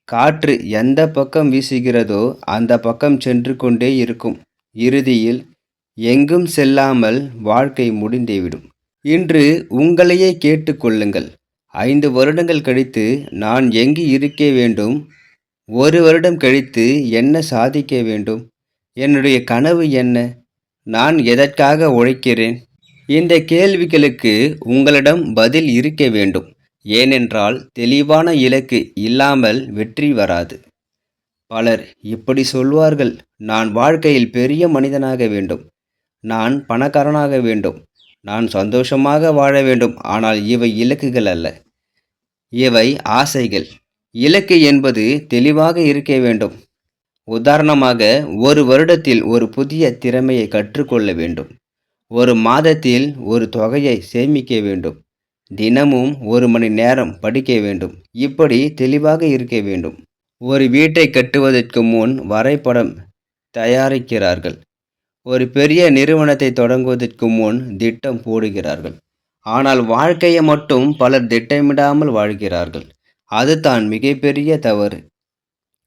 காற்று எந்த பக்கம் வீசுகிறதோ அந்த பக்கம் சென்று கொண்டே இருக்கும். இறுதியில் எங்கும் செல்லாமல் வாழ்க்கை முடிந்துவிடும். இன்று உங்களையே கேட்டுக்கொள்ளுங்கள். 5 வருடங்கள் கழித்து நான் எங்கு இருக்க வேண்டும்? 1 வருடம் கழித்து என்ன சாதிக்க வேண்டும்? என்னுடைய கனவு என்ன? நான் எதற்காக உழைக்கிறேன்? இந்த கேள்விகளுக்கு உங்களிடம் பதில் இருக்க வேண்டும். ஏனென்றால் தெளிவான இலக்கு இல்லாமல் வெற்றி வராது. பலர் இப்படி சொல்வார்கள், நான் வாழ்க்கையில் பெரிய மனிதனாக வேண்டும், நான் பணக்காரனாக வேண்டும், நான் சந்தோஷமாக வாழ வேண்டும். ஆனால் இவை இலக்குகள் அல்ல, இவை ஆசைகள். இலக்கு என்பது தெளிவாக இருக்க வேண்டும். உதாரணமாக, ஒரு வருடத்தில் ஒரு புதிய திறமையை கற்றுக்கொள்ள வேண்டும். ஒரு மாதத்தில் ஒரு தொகையை சேமிக்க வேண்டும். தினமும் 1 மணி நேரம் படிக்க வேண்டும். இப்படி தெளிவாக இருக்க வேண்டும். ஒரு வீட்டை கட்டுவதற்கு முன் வரைபடம் தயாரிக்கிறார்கள். ஒரு பெரிய நிறுவனத்தை தொடங்குவதற்கு முன் திட்டம் போடுகிறார்கள். ஆனால் வாழ்க்கையை மட்டும் பலர் திட்டமிடாமல் வாழ்கிறார்கள். அதுதான் மிகப்பெரிய தவறு.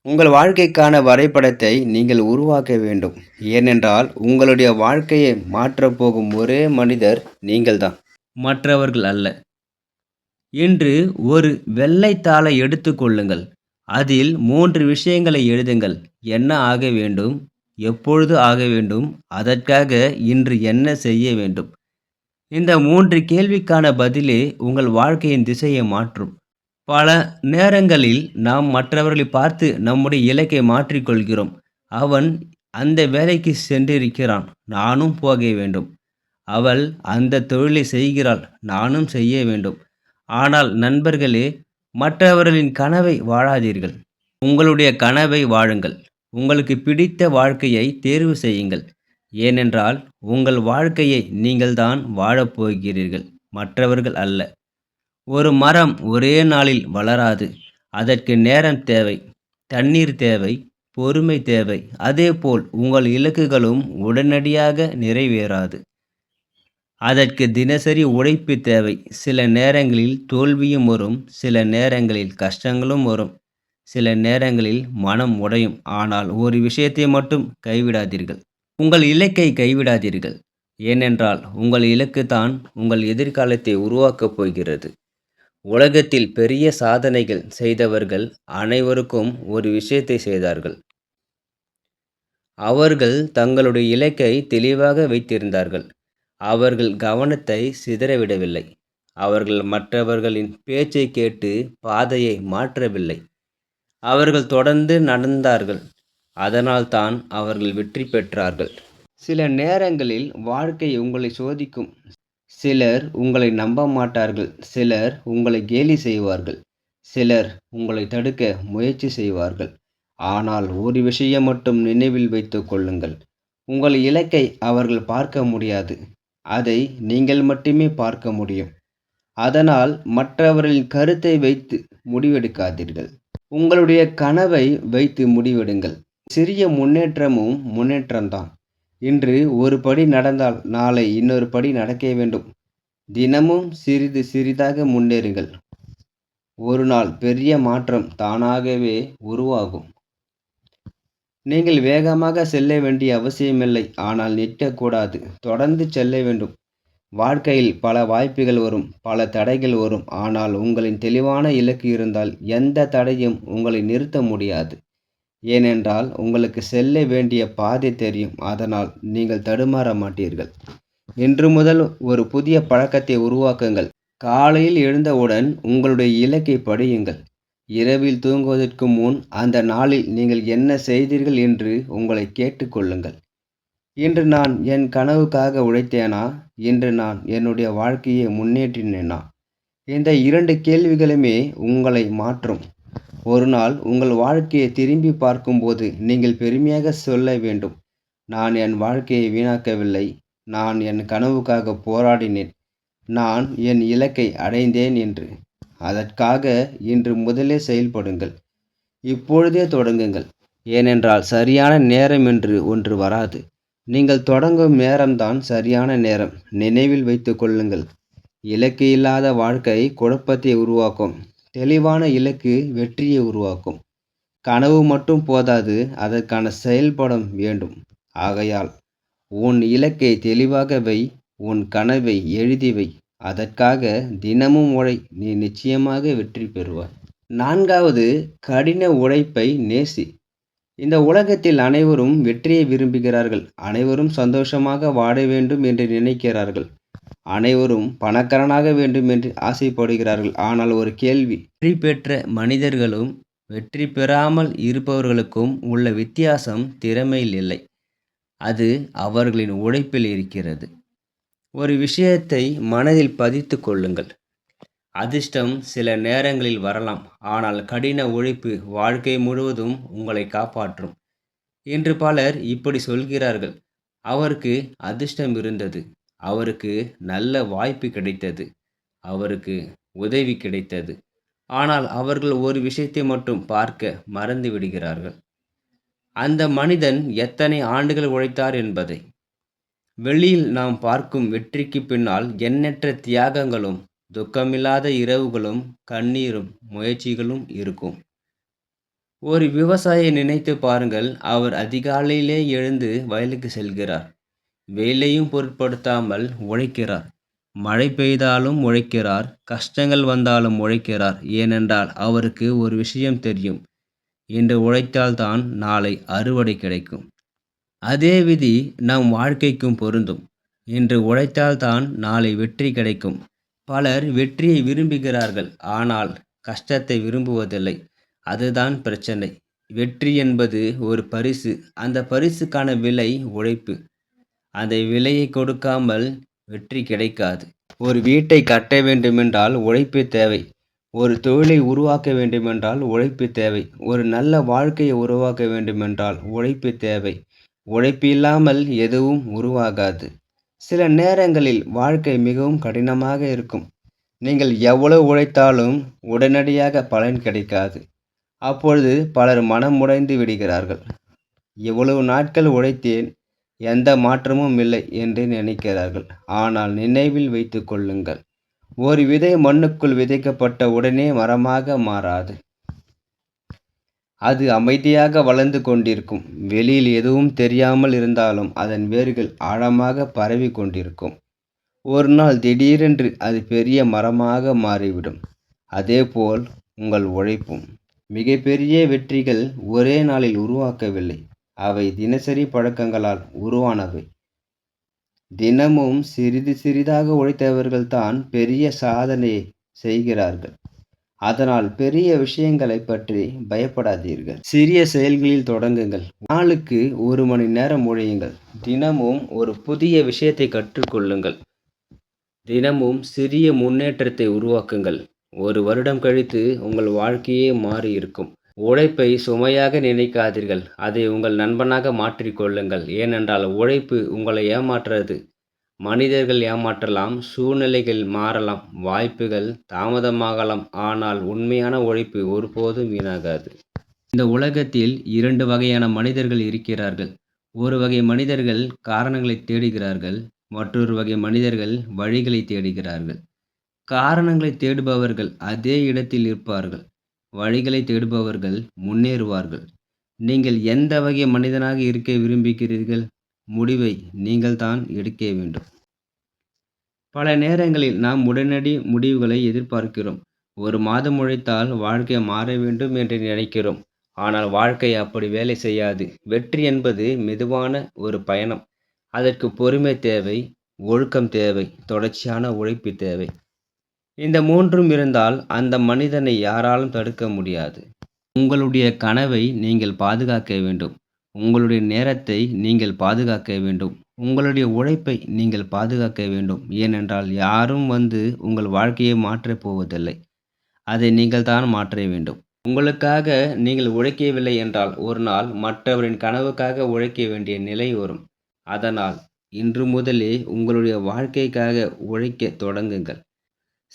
உங்கள் வாழ்க்கைக்கான வரைபடத்தை நீங்கள் உருவாக்க வேண்டும். ஏனென்றால் உங்களுடைய வாழ்க்கையை மாற்றப் போகும் ஒரே மனிதர் நீங்கள்தான், மற்றவர்கள் அல்ல. இன்று ஒரு வெள்ளைத்தாளை எடுத்துக்கொள்ளுங்கள். அதில் 3 விஷயங்களை எழுதுங்கள். என்ன ஆக வேண்டும்? எப்பொழுது ஆக வேண்டும்? அதற்காக இன்று என்ன செய்ய வேண்டும்? இந்த 3 கேள்விக்கான பதிலே உங்கள் வாழ்க்கையின் திசையை மாற்றும். பல நேரங்களில் நாம் மற்றவர்களை பார்த்து நம்முடைய இலக்கை மாற்றிக்கொள்கிறோம். அவன் அந்த வேலைக்கு சென்றிருக்கிறான், நானும் போக வேண்டும். அவள் அந்த தொழிலை செய்கிறாள், நானும் செய்ய வேண்டும். ஆனால் நண்பர்களே, மற்றவர்களின் கனவை வாழாதீர்கள். உங்களுடைய கனவை வாழுங்கள். உங்களுக்கு பிடித்த வாழ்க்கையை தேர்வு செய்யுங்கள். ஏனென்றால் உங்கள் வாழ்க்கையை நீங்கள்தான் வாழப்போகிறீர்கள், மற்றவர்கள் அல்ல. ஒரு மரம் ஒரே நாளில் வளராது. அதற்கு நேரம் தேவை, தண்ணீர் தேவை, பொறுமை தேவை. அதேபோல் உங்கள் இலக்குகளும் உடனடியாக நிறைவேறாது. அதற்கு தினசரி உழைப்பு தேவை. சில நேரங்களில் தோல்வியும் வரும், சில நேரங்களில் கஷ்டங்களும் வரும், சில நேரங்களில் மனம் உடையும். ஆனால் ஒரு விஷயத்தை மட்டும் கைவிடாதீர்கள், உங்கள் இலக்கை கைவிடாதீர்கள். ஏனென்றால் உங்கள் இலக்கு தான் உங்கள் எதிர்காலத்தை உருவாக்கப் போகிறது. உலகத்தில் பெரிய சாதனைகள் செய்தவர்கள் அனைவருக்கும் ஒரு விஷயத்தை செய்தார்கள். அவர்கள் தங்களுடைய இலக்கை தெளிவாக வைத்திருந்தார்கள். அவர்கள் கவனத்தை சிதறவிடவில்லை. அவர்கள் மற்றவர்களின் பேச்சை கேட்டு பாதையை மாற்றவில்லை. அவர்கள் தொடர்ந்து நடந்தார்கள். அதனால்தான் அவர்கள் வெற்றி பெற்றார்கள். சில நேரங்களில் வாழ்க்கை உங்களை சோதிக்கும். சிலர் உங்களை நம்ப மாட்டார்கள், சிலர் உங்களை கேலி செய்வார்கள், சிலர் உங்களை தடுக்க முயற்சி செய்வார்கள். ஆனால் ஒரு விஷயம் மட்டும் நினைவில் வைத்துக் கொள்ளுங்கள், உங்கள் இலக்கை அவர்கள் பார்க்க முடியாது, அதை நீங்கள் மட்டுமே பார்க்க முடியும். அதனால் மற்றவர்களின் கருத்தை வைத்து முடிவெடுக்காதீர்கள். உங்களுடைய கனவை வைத்து முடிவெடுங்கள். சிறிய முன்னேற்றமும் முன்னேற்றம்தான். இன்று ஒரு படி நடந்தால் நாளை இன்னொரு படி நடக்க வேண்டும். தினமும் சிறிது சிறிதாக முன்னேறுங்கள். ஒரு நாள் பெரிய மாற்றம் தானாகவே உருவாகும். நீங்கள் வேகமாக செல்ல வேண்டிய அவசியமில்லை. ஆனால் நிற்கக்கூடாது. தொடர்ந்து செல்ல வேண்டும். வாழ்க்கையில் பல வாய்ப்புகள் வரும். பல தடைகள் வரும். ஆனால் உங்களின் தெளிவான இலக்கு இருந்தால் எந்த தடையும் உங்களை நிறுத்த முடியாது. ஏனென்றால் உங்களுக்கு செல்ல வேண்டிய பாதை தெரியும். அதனால் நீங்கள் தடுமாற மாட்டீர்கள். இன்று முதல் ஒரு புதிய பழக்கத்தை உருவாக்குங்கள். காலையில் எழுந்தவுடன் உங்களுடைய இலக்கை படியுங்கள். இரவில் தூங்குவதற்கு முன் அந்த நாளில் நீங்கள் என்ன செய்தீர்கள் என்று உங்களை கேட்டுக்கொள்ளுங்கள். இன்று நான் என் கனவுக்காக உழைத்தேனா? இன்று நான் என்னுடைய வாழ்க்கையை முன்னேற்றினேனா? இந்த 2 கேள்விகளுமே உங்களை மாற்றும். ஒரு நாள் உங்கள் வாழ்க்கையை திரும்பி பார்க்கும்போது நீங்கள் பெருமையாக சொல்ல வேண்டும், நான் என் வாழ்க்கையை வீணாக்கவில்லை. நான் என் கனவுக்காக போராடினேன். நான் என் இலக்கை அடைந்தேன் என்று. அதற்காக இன்று முதலே செயல்படுங்கள். இப்பொழுதே தொடங்குங்கள். ஏனென்றால் சரியான நேரம் என்று ஒன்று வராது. நீங்கள் தொடங்கும் நேரம்தான் சரியான நேரம். நினைவில் வைத்துக் கொள்ளுங்கள். இலக்கு இல்லாத வாழ்க்கை குழப்பத்தை உருவாக்கும். தெளிவான இலக்கு வெற்றியை உருவாக்கும். கனவு மட்டும் போதாது, அதற்கான செயல்படம் வேண்டும். ஆகையால் உன் இலக்கை தெளிவாக வை. உன் கனவை எழுதி வை. அதற்காக தினமும் உழை. நீ நிச்சயமாக வெற்றி பெறுவாய். 4வது, கடின உழைப்பை நேசி. இந்த உலகத்தில் அனைவரும் வெற்றியை விரும்புகிறார்கள். அனைவரும் சந்தோஷமாக வாழ வேண்டும் என்று நினைக்கிறார்கள். அனைவரும் பணக்காரனாக வேண்டும் என்று ஆசைப்படுகிறார்கள். ஆனால் ஒரு கேள்வி, வெற்றி பெற்ற மனிதர்களும் வெற்றி பெறாமல் இருப்பவர்களுக்கும் உள்ள வித்தியாசம் திறமையில் இல்லை. அது அவர்களின் உழைப்பில் இருக்கிறது. ஒரு விஷயத்தை மனதில் பதித்துக் கொள்ளுங்கள். அதிர்ஷ்டம் சில நேரங்களில் வரலாம். ஆனால் கடின உழைப்பு வாழ்க்கை முழுவதும் உங்களை காப்பாற்றும். இன்று பலர் இப்படி சொல்கிறார்கள், அவருக்கு அதிர்ஷ்டம் இருந்தது. அவருக்கு நல்ல வாய்ப்பு கிடைத்தது. அவருக்கு உதவி கிடைத்தது. ஆனால் அவர்கள் ஒரு விஷயத்தை மட்டும் பார்க்க மறந்து விடுகிறார்கள். அந்த மனிதன் எத்தனை ஆண்டுகள் உழைத்தார் என்பதை. வெளியில் நாம் பார்க்கும் வெற்றிக்கு பின்னால் எண்ணற்ற தியாகங்களும், துக்கமில்லாத இரவுகளும், கண்ணீரும், முயற்சிகளும் இருக்கும். ஒரு விவசாயியை நினைத்து பாருங்கள். அவர் அதிகாலையிலே எழுந்து வயலுக்கு செல்கிறார். வெயிலையும் பொருட்படுத்தாமல் உழைக்கிறார். மழை பெய்தாலும் உழைக்கிறார். கஷ்டங்கள் வந்தாலும் உழைக்கிறார். ஏனென்றால் அவருக்கு ஒரு விஷயம் தெரியும், இன்று உழைத்தால்தான் நாளை அறுவடை கிடைக்கும். அதே விதி நம் வாழ்க்கைக்கும் பொருந்தும். இன்று உழைத்தால்தான் நாளை வெற்றி கிடைக்கும். பலர் வெற்றியை விரும்புகிறார்கள். ஆனால் கஷ்டத்தை விரும்புவதில்லை. அதுதான் பிரச்சனை. வெற்றி என்பது ஒரு பரிசு. அந்த பரிசுக்கான விலை உழைப்பு. அந்த விலையை கொடுக்காமல் வெற்றி கிடைக்காது. ஒரு வீட்டை கட்ட வேண்டுமென்றால் உழைப்பு தேவை. ஒரு தொழிலை உருவாக்க வேண்டுமென்றால் உழைப்பு தேவை. ஒரு நல்ல வாழ்க்கையை உருவாக்க வேண்டுமென்றால் உழைப்பு தேவை. உழைப்பு இல்லாமல் எதுவும் உருவாகாது. சில நேரங்களில் வாழ்க்கை மிகவும் கடினமாக இருக்கும். நீங்கள் எவ்வளவு உழைத்தாலும் உடனடியாக பலன் கிடைக்காது. அப்பொழுது பலர் மனமுடைந்து விடுகிறார்கள். இவ்வளவு நாட்கள் உழைத்தேன், எந்த மாற்றமும் இல்லை என்று நினைக்கிறார்கள். ஆனால் நினைவில் வைத்துக் கொள்ளுங்கள், ஒரு விதை மண்ணுக்குள் விதைக்கப்பட்ட உடனே மரமாக மாறாது. அது அமைதியாக வளர்ந்து கொண்டிருக்கும். வெளியில் எதுவும் தெரியாமல் இருந்தாலும் அதன் வேர்கள் ஆழமாக பரவி கொண்டிருக்கும். ஒரு நாள் திடீரென்று அது பெரிய மரமாக மாறிவிடும். அதேபோல் உங்கள் உழைப்பும். மிகப்பெரிய வெற்றிகள் ஒரே நாளில் உருவாக்கவில்லை. அவை தினசரி பழக்கங்களால் உருவானவை. தினமும் சிறிது சிறிதாக உழைத்தவர்கள்தான் பெரிய சாதனையை செய்கிறார்கள். அதனால் பெரிய விஷயங்களைப் பற்றி பயப்படாதீர்கள். சிறிய செயல்களில் தொடங்குங்கள். நாளுக்கு 1 மணி நேரம் உழையுங்கள். தினமும் ஒரு புதிய விஷயத்தை கற்றுக்கொள்ளுங்கள். தினமும் சிறிய முன்னேற்றத்தை உருவாக்குங்கள். 1 வருடம் கழித்து உங்கள் வாழ்க்கையே மாறி இருக்கும். உழைப்பை சுமையாக நினைக்காதீர்கள். அதை உங்கள் நண்பனாக மாற்றிக்கொள்ளுங்கள். ஏனென்றால் உழைப்பு உங்களை ஏமாற்றாது. மனிதர்கள் ஏமாற்றலாம், சூழ்நிலைகள் மாறலாம், வாய்ப்புகள் தாமதமாகலாம். ஆனால் உண்மையான உழைப்பு ஒருபோதும் வீணாகாது. இந்த உலகத்தில் 2 வகையான மனிதர்கள் இருக்கிறார்கள். ஒரு வகை மனிதர்கள் காரணங்களை தேடுகிறார்கள். மற்றொரு வகை மனிதர்கள் வழிகளை தேடுகிறார்கள். காரணங்களை தேடுபவர்கள் அதே இடத்தில் இருப்பார்கள். வழிகளை தேடுபவர்கள் முன்னேறுவார்கள். நீங்கள் எந்த வகை மனிதனாக இருக்க விரும்புகிறீர்கள்? முடிவை நீங்கள் தான் எடுக்க வேண்டும். பல நேரங்களில் நாம் உடனடி முடிவுகளை எதிர்பார்க்கிறோம். ஒரு மாதம் உழைத்தால் வாழ்க்கை மாற வேண்டும் என்று நினைக்கிறோம். ஆனால் வாழ்க்கை அப்படி வேலை செய்யாது. வெற்றி என்பது மெதுவான ஒரு பயணம். அதற்கு பொறுமை தேவை, ஒழுக்கம் தேவை, தொடர்ச்சியான உழைப்பு தேவை. இந்த மூன்றும் இருந்தால் அந்த மனிதனை யாராலும் தடுக்க முடியாது. உங்களுடைய கனவை நீங்கள் பாதுகாக்க வேண்டும். உங்களுடைய நேரத்தை நீங்கள் பாதுகாக்க வேண்டும். உங்களுடைய உழைப்பை நீங்கள் பாதுகாக்க வேண்டும். ஏனென்றால் யாரும் வந்து உங்கள் வாழ்க்கையை மாற்றப் போவதில்லை. அதை நீங்கள் தான் மாற்ற வேண்டும். உங்களுக்காக நீங்கள் உழைக்கவில்லை என்றால் ஒரு நாள் மற்றவரின் கனவுக்காக உழைக்க வேண்டிய நிலை வரும். அதனால் இன்று முதலே உங்களுடைய வாழ்க்கைக்காக உழைக்கத் தொடங்குங்கள்.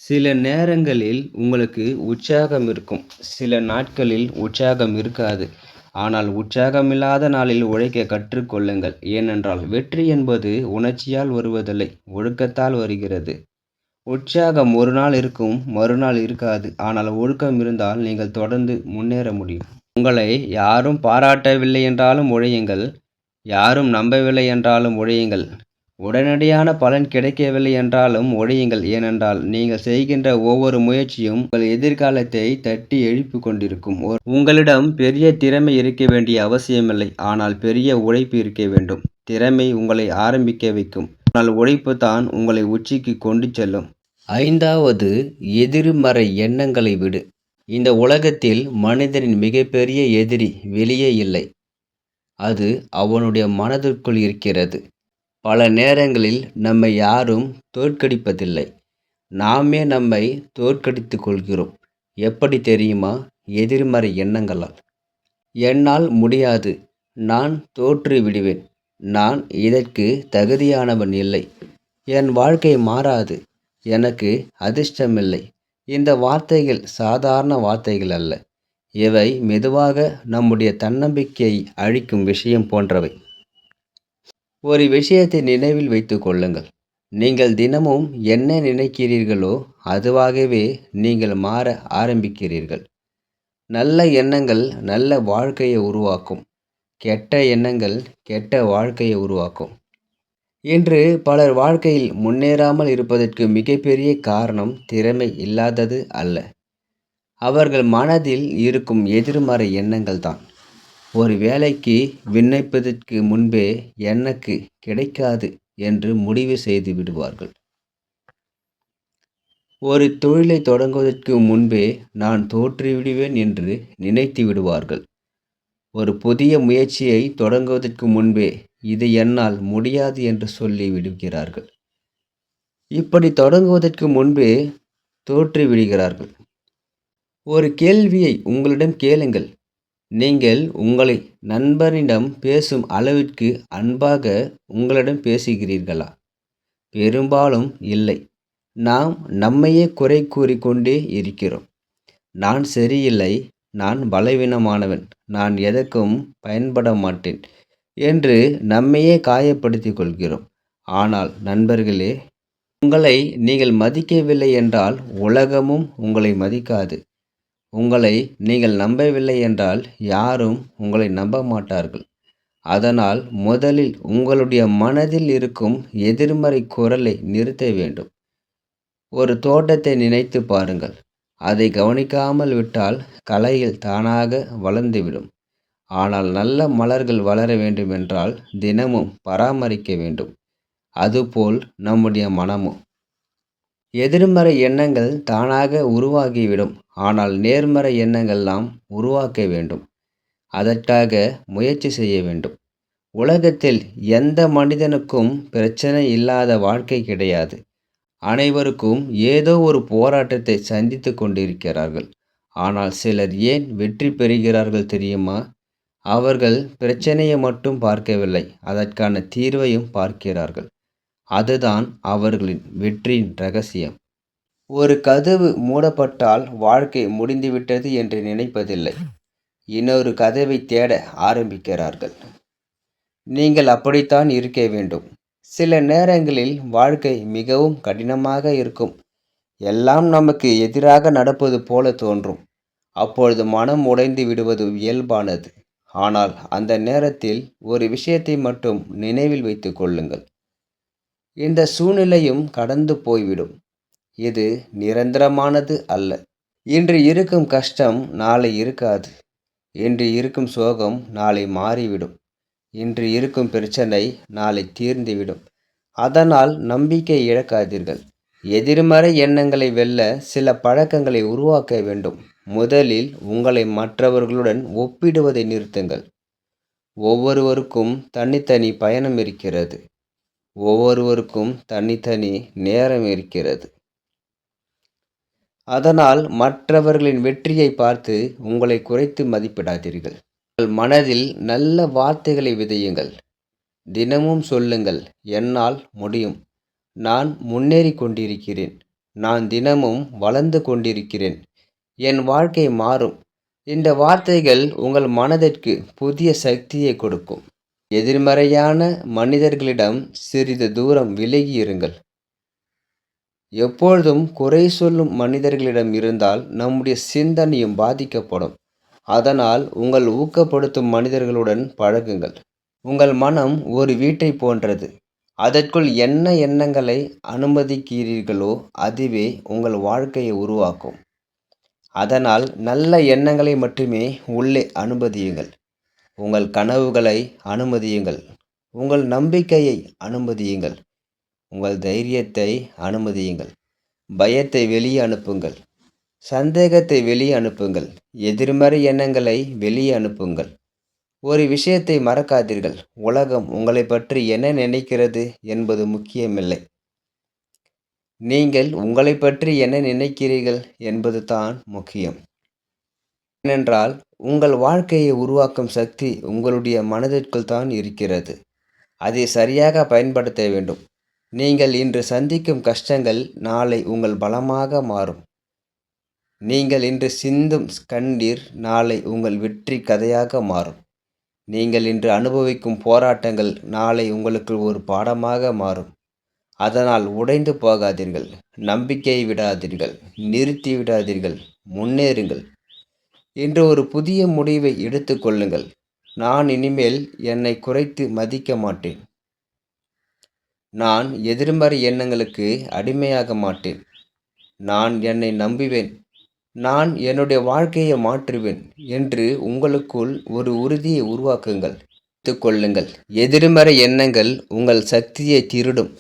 சில நேரங்களில் உங்களுக்கு உற்சாகம் இருக்கும். சில நாட்களில் உற்சாகம் இருக்காது. ஆனால் உற்சாகமில்லாத நாளில் உழைக்க கற்றுக்கொள்ளுங்கள். ஏனென்றால் வெற்றி என்பது உணர்ச்சியால் வருவதில்லை, ஒழுக்கத்தால் வருகிறது. உற்சாகம் ஒரு நாள் இருக்கும், மறுநாள் இருக்காது. ஆனால் ஒழுக்கம் இருந்தால் நீங்கள் தொடர்ந்து முன்னேற முடியும். உங்களை யாரும் பாராட்டவில்லை என்றாலும் உழையுங்கள். யாரும் நம்பவில்லை என்றாலும் உழையுங்கள். உடனடியான பலன் கிடைக்கவில்லை என்றாலும் உழையுங்கள். ஏனென்றால் நீங்கள் செய்கின்ற ஒவ்வொரு முயற்சியும் உங்கள் எதிர்காலத்தை தட்டி எழுப்பிக் கொண்டிருக்கும். உங்களிடம் பெரிய திறமை இருக்க வேண்டிய அவசியமில்லை. ஆனால் பெரிய உழைப்பு இருக்க வேண்டும். திறமை உங்களை ஆரம்பிக்க வைக்கும். ஆனால் உழைப்பு தான் உங்களை உச்சிக்கு கொண்டு செல்லும். 5வது, எதிர்மறை எண்ணங்களை விடு. இந்த உலகத்தில் மனிதனின் மிகப்பெரிய எதிரி வெளியே இல்லை. அது அவனுடைய மனதிற்குள் இருக்கிறது. பல நேரங்களில் நம்மை யாரும் தோற்கடிப்பதில்லை. நாமே நம்மை தோற்கடித்துக் கொள்கிறோம். எப்படி தெரியுமா? எதிர்மறை எண்ணங்களால். என்னால் முடியாது. நான் தோற்று விடுவேன். நான் இதற்கு தகுதியானவன் இல்லை. என் வாழ்க்கை மாறாது. எனக்கு அதிர்ஷ்டமில்லை. இந்த வார்த்தைகள் சாதாரண வார்த்தைகள் அல்ல. இவை மெதுவாக நம்முடைய தன்னம்பிக்கையை அழிக்கும் விஷயம் போன்றவை. ஒரு விஷயத்தை நினைவில் வைத்துக் கொள்ளுங்கள். நீங்கள் தினமும் என்ன நினைக்கிறீர்களோ அதுவாகவே நீங்கள் மாற ஆரம்பிக்கிறீர்கள். நல்ல எண்ணங்கள் நல்ல வாழ்க்கையை உருவாக்கும். கெட்ட எண்ணங்கள் கெட்ட வாழ்க்கையை உருவாக்கும். இன்று பலர் வாழ்க்கையில் முன்னேறாமல் இருப்பதற்கு மிகப்பெரிய காரணம் திறமை இல்லாதது அல்ல. அவர்கள் மனதில் இருக்கும் எதிர்மறை எண்ணங்கள் தான். ஒரு வேலைக்கு விண்ணப்பிப்பதற்கு முன்பே எனக்கு கிடைக்காது என்று முடிவு செய்து விடுவார்கள். ஒரு தொழிலை தொடங்குவதற்கு முன்பே நான் தோற்றுவிடுவேன் என்று நினைத்து விடுவார்கள். ஒரு புதிய முயற்சியை தொடங்குவதற்கு முன்பே இது என்னால் முடியாது என்று சொல்லி விடுகிறார்கள். இப்படி தொடங்குவதற்கு முன்பே தோற்றுவிடுகிறார்கள். ஒரு கேள்வியை உங்களிடம் கேளுங்கள். நீங்கள் உங்களை நண்பனிடம் பேசும் அளவிற்கு அன்பாக உங்களிடம் பேசுகிறீர்களா? பெரும்பாலும் இல்லை. நாம் நம்மையே குறை கூறிக்கொண்டே இருக்கிறோம். நான் சரியில்லை, நான் பலவீனமானவன், நான் எதற்கும் பயன்பட மாட்டேன் என்று நம்மையே காயப்படுத்திக் கொள்கிறோம். ஆனால் நண்பர்களே, உங்களை நீங்கள் மதிக்கவில்லை என்றால் உலகமும் உங்களை மதிக்காது. உங்களை நீங்கள் நம்பவில்லை என்றால் யாரும் உங்களை நம்ப மாட்டார்கள். அதனால் முதலில் உங்களுடைய மனதில் இருக்கும் எதிர்மறை குரலை நிறுத்த வேண்டும். ஒரு தோட்டத்தை நினைத்து பாருங்கள். அதை கவனிக்காமல் விட்டால் களைகள் தானாக வளர்ந்துவிடும். ஆனால் நல்ல மலர்கள் வளர வேண்டுமென்றால் தினமும் பராமரிக்க வேண்டும். அதுபோல் நம்முடைய மனமும். எதிர்மறை எண்ணங்கள் தானாக உருவாகிவிடும். ஆனால் நேர்மறை எண்ணங்கள் நாம் உருவாக்க வேண்டும். அதற்காக முயற்சி செய்ய வேண்டும். உலகத்தில் எந்த மனிதனுக்கும் பிரச்சனை இல்லாத வாழ்க்கை கிடையாது. அனைவருக்கும் ஏதோ ஒரு போராட்டத்தை சந்தித்து கொண்டிருக்கிறார்கள். ஆனால் சிலர் ஏன் வெற்றி பெறுகிறார்கள் தெரியுமா? அவர்கள் பிரச்சனையை மட்டும் பார்க்கவில்லை, அதற்கான தீர்வையும் பார்க்கிறார்கள். அதுதான் அவர்களின் வெற்றியின் ரகசியம். ஒரு கதவு மூடப்பட்டால் வாழ்க்கை முடிந்துவிட்டது என்று நினைப்பதில்லை. இன்னொரு கதவை தேட ஆரம்பிக்கிறார்கள். நீங்கள் அப்படித்தான் இருக்க வேண்டும். சில நேரங்களில் வாழ்க்கை மிகவும் கடினமாக இருக்கும். எல்லாம் நமக்கு எதிராக நடப்பது போல தோன்றும். அப்பொழுது மனம் உடைந்து விடுவது இயல்பானது. ஆனால் அந்த நேரத்தில் ஒரு விஷயத்தை மட்டும் நினைவில் வைத்துக் கொள்ளுங்கள். இந்த சூழ்நிலையும் கடந்து போய்விடும். இது நிரந்தரமானது அல்ல. இன்று இருக்கும் கஷ்டம் நாளை இருக்காது. இன்று இருக்கும் சோகம் நாளை மாறிவிடும். இன்று இருக்கும் பிரச்சனை நாளை தீர்ந்துவிடும். அதனால் நம்பிக்கை இழக்காதீர்கள். எதிர்மறை எண்ணங்களை வெல்ல சில பழக்கங்களை உருவாக்க வேண்டும். முதலில் உங்களை மற்றவர்களுடன் ஒப்பிடுவதை நிறுத்துங்கள். ஒவ்வொருவருக்கும் தனித்தனி பயணம் இருக்கிறது. ஒவ்வொருவருக்கும் தனித்தனி நேரம் இருக்கிறது. அதனால் மற்றவர்களின் வெற்றியை பார்த்து உங்களை குறைத்து மதிப்பிடாதீர்கள். உங்கள் மனதில் நல்ல வார்த்தைகளை விதையுங்கள். தினமும் சொல்லுங்கள், என்னால் முடியும். நான் முன்னேறி கொண்டிருக்கிறேன். நான் தினமும் வளர்ந்து கொண்டிருக்கிறேன். என் வாழ்க்கை மாறும். இந்த வார்த்தைகள் உங்கள் மனதிற்கு புதிய சக்தியை கொடுக்கும். எதிர்மறையான மனிதர்களிடம் சிறிது தூரம் விலகி இருங்கள். எப்பொழுதும் குறை சொல்லும் மனிதர்களிடம் இருந்தால் நம்முடைய சிந்தனையும் பாதிக்கப்படும். அதனால் உங்கள் ஊக்கப்படுத்தும் மனிதர்களுடன் பழகுங்கள். உங்கள் மனம் ஒரு வீட்டை போன்றது. அதற்குள் என்ன எண்ணங்களை அனுமதிக்கிறீர்களோ அதுவே உங்கள் வாழ்க்கையை உருவாக்கும். அதனால் நல்ல எண்ணங்களை மட்டுமே உள்ளே அனுமதியுங்கள். உங்கள் கனவுகளை அனுமதியுங்கள். உங்கள் நம்பிக்கையை அனுமதியுங்கள். உங்கள் தைரியத்தை அனுமதியுங்கள். பயத்தை வெளியே அனுப்புங்கள். சந்தேகத்தை வெளியே அனுப்புங்கள். எதிர்மறை எண்ணங்களை வெளியே அனுப்புங்கள். ஒரு விஷயத்தை மறக்காதீர்கள். உலகம் உங்களை பற்றி என்ன நினைக்கிறது என்பது முக்கியமில்லை. நீங்கள் உங்களை பற்றி என்ன நினைக்கிறீர்கள் என்பது தான் முக்கியம். ஏனென்றால் உங்கள் வாழ்க்கையை உருவாக்கும் சக்தி உங்களுடைய மனதிற்குள் தான் இருக்கிறது. அதை சரியாக பயன்படுத்த வேண்டும். நீங்கள் இன்று சந்திக்கும் கஷ்டங்கள் நாளை உங்கள் பலமாக மாறும். நீங்கள் இன்று சிந்தும் கண்ணீர் நாளை உங்கள் வெற்றி கதையாக மாறும். நீங்கள் இன்று அனுபவிக்கும் போராட்டங்கள் நாளை உங்களுக்கு ஒரு பாடமாக மாறும். அதனால் உடைந்து போகாதீர்கள். நம்பிக்கையை விடாதீர்கள். நிறுத்தி விடாதீர்கள். முன்னேறுங்கள். இன்று ஒரு புதிய முடிவை எடுத்துக்கொள்ளுங்கள். நான் இனிமேல் என்னை குறைத்து மதிக்க மாட்டேன். நான் எதிர்மறை எண்ணங்களுக்கு அடிமையாக மாட்டேன். நான் என்னை நம்புவேன். நான் என்னுடைய வாழ்க்கையை மாற்றுவேன் என்று உங்களுக்குள் ஒரு உறுதியை உருவாக்குங்கள். கொள்ளுங்கள். எதிர்மறை எண்ணங்கள் உங்கள் சக்தியை திருடும்.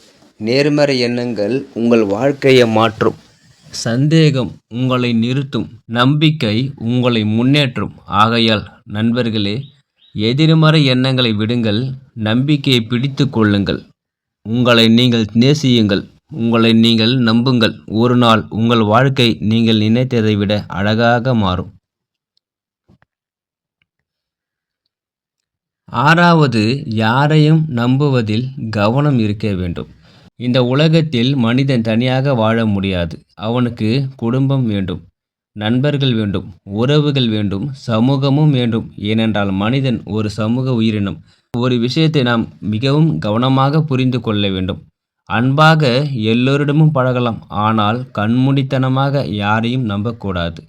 நேர்மறை எண்ணங்கள் உங்கள் வாழ்க்கையை மாற்றும். சந்தேகம் உங்களை நிறுத்தும். நம்பிக்கை உங்களை முன்னேற்றும். ஆகையால் நண்பர்களே, எதிர்மறை எண்ணங்களை விடுங்கள். நம்பிக்கையை பிடித்து கொள்ளுங்கள். உங்களை நீங்கள் நேசியுங்கள். உங்களை நீங்கள் நம்புங்கள். ஒரு நாள் உங்கள் வாழ்க்கை நீங்கள் நினைத்ததை விட அழகாக மாறும். 6வது, யாரையும் நம்புவதில் கவனம் இருக்க வேண்டும். இந்த உலகத்தில் மனிதன் தனியாக வாழ முடியாது. அவனுக்கு குடும்பம் வேண்டும், நண்பர்கள் வேண்டும், உறவுகள் வேண்டும், சமூகமும் வேண்டும். ஏனென்றால் மனிதன் ஒரு சமூக உயிரினம். ஒரு விஷயத்தை நாம் மிகவும் கவனமாக புரிந்து கொள்ள வேண்டும். அன்பாக எல்லோரிடமும் பழகலாம், ஆனால் கண்மூடித்தனமாக யாரையும் நம்பக்கூடாது.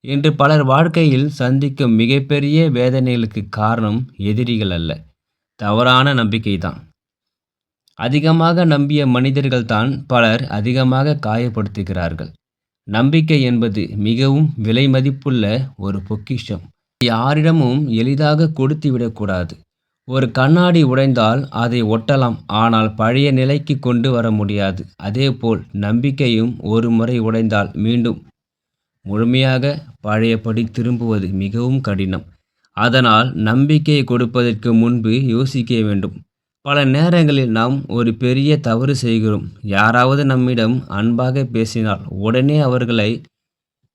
இன்று பலர் வாழ்க்கையில் சந்திக்கும் மிகப்பெரிய வேதனைகளுக்கு காரணம் எதிரிகள் அல்ல, தவறான நம்பிக்கைதான். அதிகமாக நம்பிய மனிதர்கள்தான் பலர் அதிகமாக காயப்படுத்துகிறார்கள். நம்பிக்கை என்பது மிகவும் விலை மதிப்புள்ள ஒரு பொக்கிஷம். யாரிடமும் எளிதாக கொடுத்து விடக்கூடாது. ஒரு கண்ணாடி உடைந்தால் அதை ஒட்டலாம், ஆனால் பழைய நிலைக்கு கொண்டு வர முடியாது. அதேபோல் நம்பிக்கையும் ஒரு முறை உடைந்தால் மீண்டும் முழுமையாக பழையபடி திரும்புவது மிகவும் கடினம். அதனால் நம்பிக்கையை கொடுப்பதற்கு முன்பு யோசிக்க வேண்டும். பல நேரங்களில் நாம் ஒரு பெரிய தவறு செய்கிறோம். யாராவது நம்மிடம் அன்பாக பேசினால் உடனே அவர்களை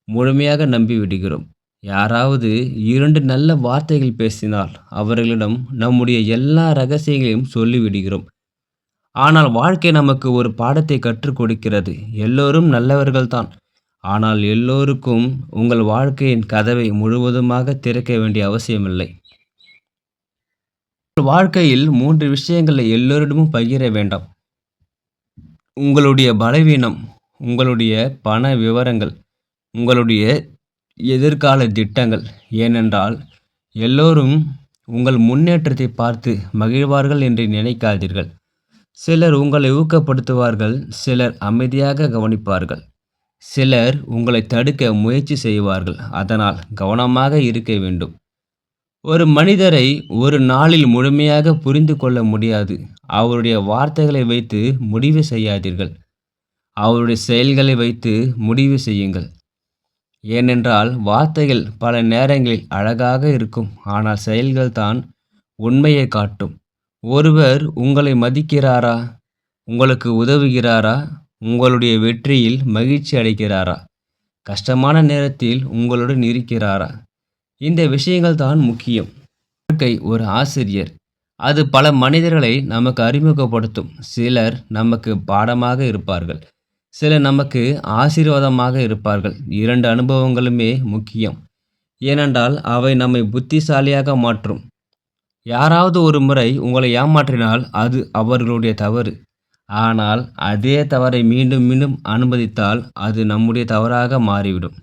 முழுமையாக நம்பிவிடுகிறோம். யாராவது 2 நல்ல வார்த்தைகள் பேசினால் அவர்களிடம் நம்முடைய எல்லா ரகசியங்களையும் சொல்லிவிடுகிறோம். ஆனால் வாழ்க்கை நமக்கு ஒரு பாடத்தை கற்றுக் கொடுக்கிறது. எல்லோரும் நல்லவர்கள்தான். ஆனால் எல்லோருக்கும் உங்கள் வாழ்க்கையின் கதவை முழுவதுமாக திறக்க வேண்டிய அவசியமில்லை. உங்கள் வாழ்க்கையில் 3 விஷயங்களை எல்லோரிடமும் பகிர வேண்டாம். உங்களுடைய பலவீனம், உங்களுடைய பண விவரங்கள், உங்களுடைய எதிர்கால திட்டங்கள். ஏனென்றால் எல்லோரும் உங்கள் முன்னேற்றத்தை பார்த்து மகிழ்வார்கள் என்று நினைக்காதீர்கள். சிலர் உங்களை ஊக்கப்படுத்துவார்கள், சிலர் அமைதியாக கவனிப்பார்கள். சிலர் உங்களை தடுக்க முயற்சி செய்வார்கள். அதனால் கவனமாக இருக்க வேண்டும். ஒரு மனிதரை ஒரு நாளில் முழுமையாக புரிந்து கொள்ள முடியாது. அவருடைய வார்த்தைகளை வைத்து முடிவு செய்யாதீர்கள். அவருடைய செயல்களை வைத்து முடிவு செய்யுங்கள். ஏனென்றால் வார்த்தைகள் பல நேரங்களில் அழகாக இருக்கும், ஆனால் செயல்கள் தான் உண்மையை காட்டும். ஒருவர் உங்களை மதிக்கிறாரா? உங்களுக்கு உதவுகிறாரா? உங்களுடைய வெற்றியில் மகிழ்ச்சி அடைகிறாரா? கஷ்டமான நேரத்தில் உங்களுடன் இருக்கிறாரா? இந்த விஷயங்கள் தான் முக்கியம். வாழ்க்கை ஒரு ஆசிரியர். அது பல மனிதர்களை நமக்கு அறிமுகப்படுத்தும். சிலர் நமக்கு பாடமாக இருப்பார்கள். சிலர் நமக்கு ஆசீர்வாதமாக இருப்பார்கள். 2 அனுபவங்களுமே முக்கியம். ஏனென்றால் அவை நம்மை புத்திசாலியாக மாற்றும். யாராவது ஒரு முறை உங்களை ஏமாற்றினால் அது அவர்களுடைய தவறு. ஆனால் அதே தவறை மீண்டும் மீண்டும் அனுமதித்தால் அது நம்முடைய தவறாக மாறிவிடும்.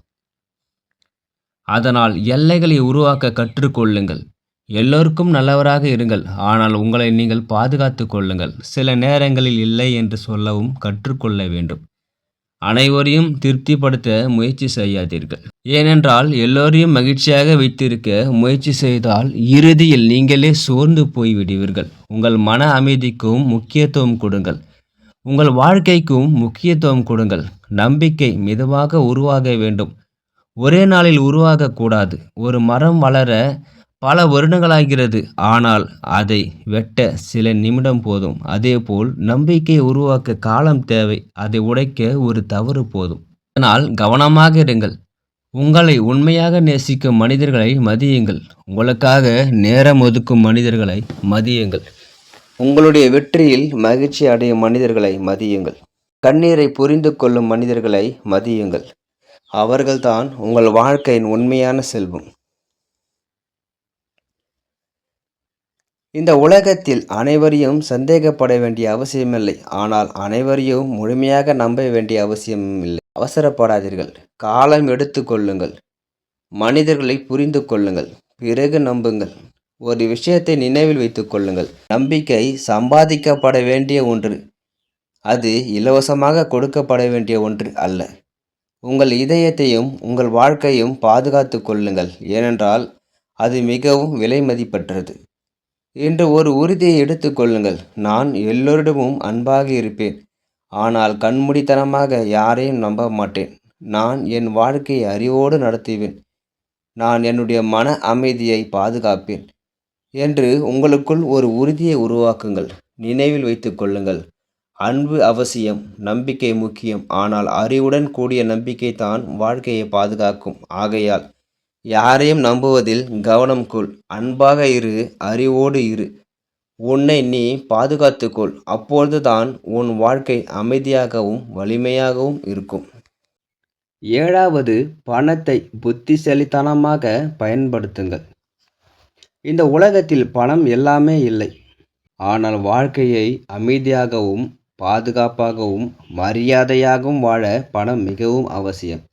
அதனால் எல்லைகளை உருவாக்க கற்றுக்கொள்ளுங்கள். எல்லோருக்கும் நல்லவராக இருங்கள். ஆனால் உங்களை நீங்கள் பாதுகாத்துக் கொள்ளுங்கள். சில நேரங்களில் இல்லை என்று சொல்லவும் கற்றுக்கொள்ள வேண்டும். அனைவரையும் திருப்திப்படுத்த முயற்சி செய்யாதீர்கள். ஏனென்றால் எல்லோரையும் மகிழ்ச்சியாக வைத்திருக்க முயற்சி செய்தால் இறுதியில் நீங்களே சோர்ந்து போய்விடுவீர்கள். உங்கள் மன அமைதிக்கும் முக்கியத்துவம் கொடுங்கள். உங்கள் வாழ்க்கைக்கும் முக்கியத்துவம் கொடுங்கள். நம்பிக்கை மெதுவாக உருவாக வேண்டும். ஒரே நாளில் உருவாகக்கூடாது. ஒரு மரம் வளர பல வருடங்களாகிறது. ஆனால் அதை வெட்ட சில நிமிடம் போதும். அதேபோல் நம்பிக்கை உருவாக்க காலம் தேவை. அதை உடைக்க ஒரு தவறு போதும். அதனால் கவனமாக இருங்கள். உங்களை உண்மையாக நேசிக்கும் மனிதர்களை மதியுங்கள். உங்களுக்காக நேரம் ஒதுக்கும் மனிதர்களை மதியுங்கள். உங்களுடைய வெற்றியில் மகிழ்ச்சி அடையும் மனிதர்களை மதியுங்கள். கண்ணீரை புரிந்து கொள்ளும் மனிதர்களை மதியுங்கள். அவர்கள்தான் உங்கள் வாழ்க்கையின் உண்மையான செல்வம். இந்த உலகத்தில் அனைவரையும் சந்தேகப்பட வேண்டிய அவசியமில்லை. ஆனால் அனைவரையும் முழுமையாக நம்ப வேண்டிய அவசியமும் இல்லை. அவசரப்படாதீர்கள். காலம் எடுத்து கொள்ளுங்கள். மனிதர்களை புரிந்து கொள்ளுங்கள். பிறகு நம்புங்கள். ஒரு விஷயத்தை நினைவில் வைத்துக் கொள்ளுங்கள். நம்பிக்கை சம்பாதிக்கப்பட வேண்டிய ஒன்று. அது இலவசமாக கொடுக்கப்பட வேண்டிய ஒன்று அல்ல. உங்கள் இதயத்தையும் உங்கள் வாழ்க்கையும் பாதுகாத்து கொள்ளுங்கள். ஏனென்றால் அது மிகவும் விலை மதிப்பற்றது. இன்று ஒரு உறுதியை எடுத்துக்கொள்ளுங்கள். நான் எல்லோரிடமும் அன்பாக இருப்பேன். ஆனால் கண்மூடித்தனமாக யாரையும் நம்ப மாட்டேன். நான் என் வாழ்க்கையை அறிவோடு நடத்துவேன். நான் என்னுடைய மன அமைதியை பாதுகாப்பேன் என்று உங்களுக்குள் ஒரு உறுதியை உருவாக்குங்கள். நினைவில் வைத்துக் கொள்ளுங்கள். அன்பு அவசியம், நம்பிக்கை முக்கியம். ஆனால் அறிவுடன் கூடிய நம்பிக்கை தான் வாழ்க்கையை பாதுகாக்கும். ஆகையால் யாரையும் நம்புவதில் கவனம் கொள். அன்பாக இரு, அறிவோடு இரு. உன்னை நீ பாதுகாத்துக்கொள். அப்பொழுதுதான் உன் வாழ்க்கை அமைதியாகவும் வலிமையாகவும் இருக்கும். 7வது, பணத்தை புத்திசாலித்தனமாக பயன்படுத்துங்கள். இந்த உலகத்தில் பணம் எல்லாமே இல்லை. ஆனால் வாழ்க்கையை அமைதியாகவும் பாதுகாப்பாகவும் மரியாதையாகவும் வாழ பணம் மிகவும் அவசியம்.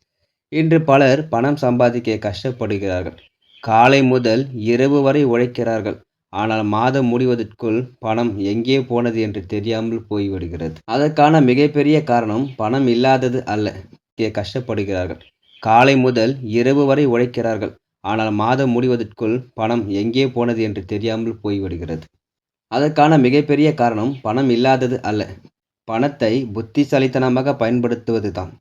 இன்று பலர் பணம் சம்பாதிக்க கஷ்டப்படுகிறார்கள். காலை முதல் இரவு வரை உழைக்கிறார்கள். ஆனால் மாதம் முடிவதற்குள் பணம் எங்கே போனது என்று தெரியாமல் போய்விடுகிறது. அதற்கான மிகப்பெரிய காரணம் பணம் இல்லாதது அல்ல. கஷ்டப்படுகிறார்கள். காலை முதல் இரவு வரை உழைக்கிறார்கள். ஆனால் மாதம் முடிவதற்குள் பணம் எங்கே போனது என்று தெரியாமல் போய்விடுகிறது. அதற்கான மிகப்பெரிய காரணம் பணம் இல்லாதது அல்ல. பணத்தை புத்திசாலித்தனமாக பயன்படுத்துவது தான்.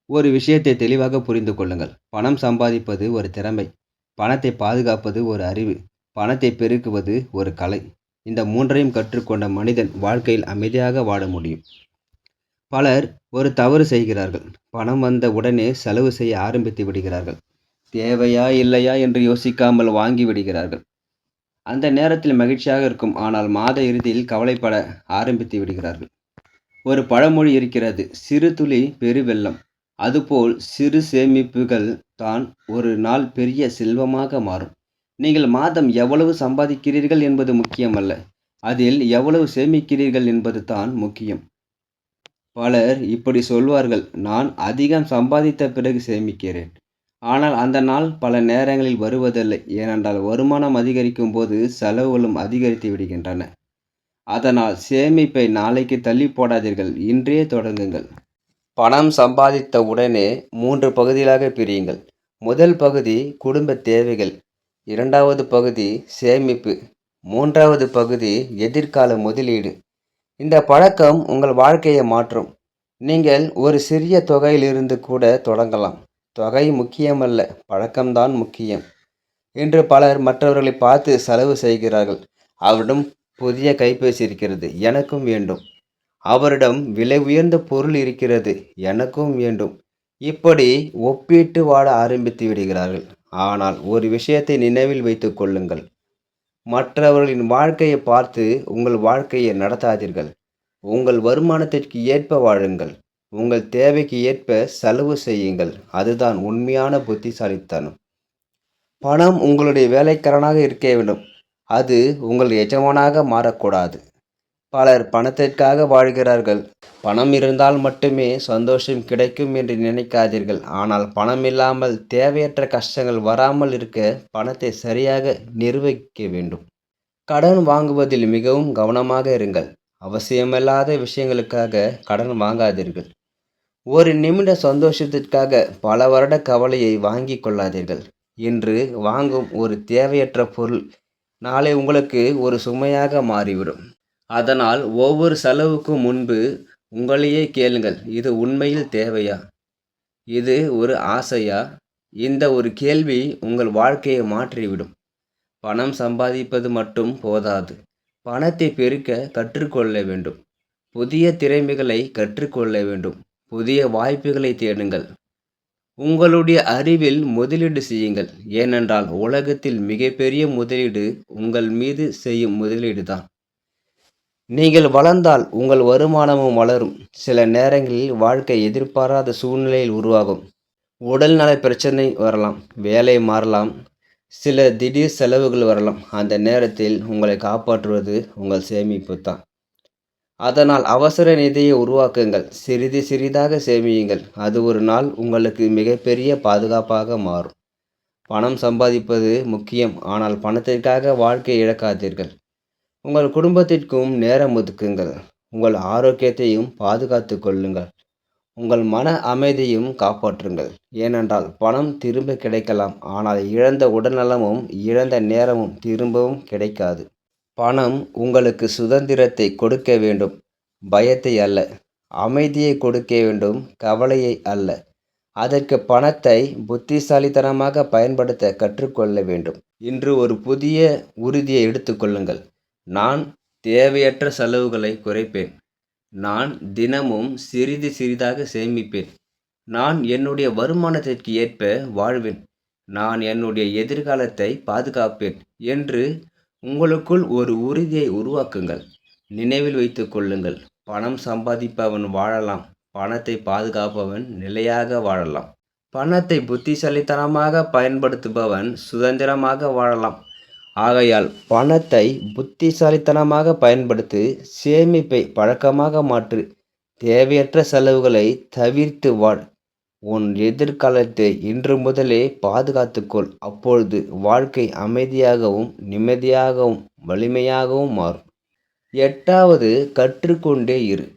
ஒரு விஷயத்தை தெளிவாக புரிந்து கொள்ளுங்கள். பணம் சம்பாதிப்பது ஒரு திறமை. பணத்தை பாதுகாப்பது ஒரு அறிவு. பணத்தை பெருக்குவது ஒரு கலை. இந்த 3ஐயும் கற்றுக்கொண்ட மனிதன் வாழ்க்கையில் அமைதியாக வாழ முடியும். பலர் ஒரு தவறு செய்கிறார்கள். பணம் வந்த உடனே செலவு செய்ய ஆரம்பித்து விடுகிறார்கள். தேவையா இல்லையா என்று யோசிக்காமல் வாங்கி விடுகிறார்கள். அந்த நேரத்தில் மகிழ்ச்சியாக இருக்கும். ஆனால் மாத இறுதியில் கவலைப்பட ஆரம்பித்து விடுகிறார்கள். ஒரு பழமொழி இருக்கிறது, சிறு துளி பெருவெள்ளம். அதுபோல் சிறு சேமிப்புகள் தான் ஒரு நாள் பெரிய செல்வமாக மாறும். நீங்கள் மாதம் எவ்வளவு சம்பாதிக்கிறீர்கள் என்பது முக்கியமல்ல. அதில் எவ்வளவு சேமிக்கிறீர்கள் என்பது தான் முக்கியம். பலர் இப்படி சொல்வார்கள், நான் அதிகம் சம்பாதித்த பிறகு சேமிக்கிறேன். ஆனால் அந்த நாள் பல நேரங்களில் வருவதில்லை. ஏனென்றால் வருமானம் அதிகரிக்கும் போது செலவுகளும் அதிகரித்து விடுகின்றன. அதனால் சேமிப்பை நாளைக்கு தள்ளி போடாதீர்கள், இன்றே தொடங்குங்கள். பணம் சம்பாதித்த உடனே 3 பகுதிகளாக பிரியுங்கள். முதல் பகுதி குடும்ப தேவைகள், 2வது பகுதி சேமிப்பு, 3வது பகுதி எதிர்கால முதலீடு. இந்த பழக்கம் உங்கள் வாழ்க்கையை மாற்றும். நீங்கள் ஒரு சிறிய தொகையிலிருந்து கூட தொடங்கலாம். தொகை முக்கியமல்ல, பழக்கம்தான் முக்கியம். இன்று பலர் மற்றவர்களை பார்த்து செலவு செய்கிறார்கள். அவரிடம் புதிய கைபேசி இருக்கிறது, எனக்கும் வேண்டும். அவரிடம் விலை உயர்ந்த பொருள் இருக்கிறது, எனக்கும் வேண்டும். இப்படி ஒப்பிட்டு வாழ ஆரம்பித்து விடுகிறார்கள். ஆனால் ஒரு விஷயத்தை நினைவில் வைத்துக் கொள்ளுங்கள். மற்றவர்களின் வாழ்க்கையை பார்த்து உங்கள் வாழ்க்கையை நடத்தாதீர்கள். உங்கள் வருமானத்திற்கு ஏற்ப வாழுங்கள். உங்கள் தேவைக்கு ஏற்ப செலவு செய்யுங்கள். அதுதான் உண்மையான புத்திசாலித்தனம். பணம் உங்களுடைய வேலைக்காரனாக இருக்க வேண்டும். அது உங்கள் எஜமானாக மாறக்கூடாது. பலர் பணத்திற்காக வாழ்கிறார்கள். பணம் இருந்தால் மட்டுமே சந்தோஷம் கிடைக்கும் என்று நினைக்காதீர்கள். ஆனால் பணம் இல்லாமல் தேவையற்ற கஷ்டங்கள் வராமல் இருக்க பணத்தை சரியாக நிர்வகிக்க வேண்டும். கடன் வாங்குவதில் மிகவும் கவனமாக இருங்கள். அவசியமில்லாத விஷயங்களுக்காக கடன் வாங்காதீர்கள். ஒரு நிமிட சந்தோஷத்திற்காக பல வருட கவலையை வாங்கிக் கொள்ளாதீர்கள். இன்று வாங்கும் ஒரு தேவையற்ற பொருள் நாளை உங்களுக்கு ஒரு சுமையாக மாறிவிடும். அதனால் ஒவ்வொரு செலவுக்கும் முன்பு உங்களையே கேளுங்கள், இது உண்மையில் தேவையா? இது ஒரு ஆசையா? இந்த ஒரு கேள்வி உங்கள் வாழ்க்கையை மாற்றிவிடும். பணம் சம்பாதிப்பது மட்டும் போதாது. பணத்தை பெருக்க கற்றுக்கொள்ள வேண்டும். புதிய திறமைகளை கற்றுக்கொள்ள வேண்டும். புதிய வாய்ப்புகளை தேடுங்கள். உங்களுடைய அறிவில் முதலீடு செய்யுங்கள். ஏனென்றால் உலகத்தில் மிகப்பெரிய முதலீடு உங்கள் மீது செய்யும் முதலீடு தான். நீங்கள் வளர்ந்தால் உங்கள் வருமானமும் வளரும். சில நேரங்களில் வாழ்க்கை எதிர்பாராத சூழ்நிலையில் உருவாகும். உடல்நல பிரச்சனை வரலாம், வேலை மாறலாம், சில திடீர் செலவுகள் வரலாம். அந்த நேரத்தில் உங்களை காப்பாற்றுவது உங்கள் சேமிப்பு தான். அதனால் அவசர நிதியை உருவாக்குங்கள். சிறிது சிறிதாக சேமியுங்கள். அது ஒரு நாள் உங்களுக்கு மிகப்பெரிய பாதுகாப்பாக மாறும். பணம் சம்பாதிப்பது முக்கியம், ஆனால் பணத்திற்காக வாழ்க்கையை இழக்காதீர்கள். உங்கள் குடும்பத்திற்கும் நேரம் ஒதுக்குங்கள். உங்கள் ஆரோக்கியத்தையும் பாதுகாத்து கொள்ளுங்கள். உங்கள் மன அமைதியையும் காப்பாற்றுங்கள். ஏனென்றால் பணம் திரும்ப கிடைக்கலாம், ஆனால் இழந்த உடல்நலமும் இழந்த நேரமும் திரும்பவும் கிடைக்காது. பணம் உங்களுக்கு சுதந்திரத்தை கொடுக்க வேண்டும், பயத்தை அல்ல. அமைதியை கொடுக்க வேண்டும், கவலையை அல்ல. அதற்கு பணத்தை புத்திசாலித்தனமாக பயன்படுத்த கற்றுக்கொள்ள வேண்டும். இன்று ஒரு புதிய உறுதியை எடுத்துக்கொள்ளுங்கள். நான் தேவையற்ற செலவுகளை குறைப்பேன். நான் தினமும் சிறிது சிறிதாக சேமிப்பேன். நான் என்னுடைய வருமானத்திற்கு ஏற்ப வாழ்வேன். நான் என்னுடைய எதிர்காலத்தை பாதுகாப்பேன் என்று உங்களுக்குள் ஒரு உறுதியை உருவாக்குங்கள். நினைவில் வைத்துக் கொள்ளுங்கள், பணம் சம்பாதிப்பவன் வாழலாம், பணத்தை பாதுகாப்பவன் நிலையாக வாழலாம். பணத்தை புத்திசாலித்தனமாக பயன்படுத்துபவன் சுதந்திரமாக வாழலாம். ஆகையால் பணத்தை புத்திசாலித்தனமாக பயன்படுத்தி சேமிப்பை பழக்கமாக மாற்று. தேவையற்ற செலவுகளை தவிர்த்து வாழ். உன் எதிர்காலத்தை இன்று முதலே பாதுகாத்துக்கொள். அப்பொழுது வாழ்க்கை அமைதியாகவும் நிம்மதியாகவும் வலிமையாகவும் மாறும். 8வது, கற்றுக்கொண்டே இரு.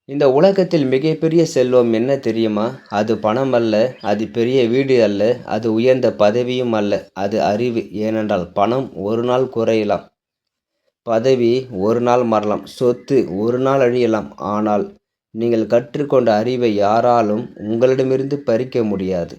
இந்த உலகத்தில் மிகப்பெரிய செல்வம் என்ன தெரியுமா? அது பணம் அல்ல, அது பெரிய வீடு அல்ல, அது உயர்ந்த பதவியும் அல்ல, அது அறிவு. ஏனென்றால் பணம் ஒரு நாள் குறையலாம், பதவி ஒரு நாள் மாறலாம், சொத்து ஒரு நாள் அழியலாம். ஆனால் நீங்கள் கற்றுக்கொண்ட அறிவை யாராலும் உங்களிடமிருந்து பறிக்க முடியாது.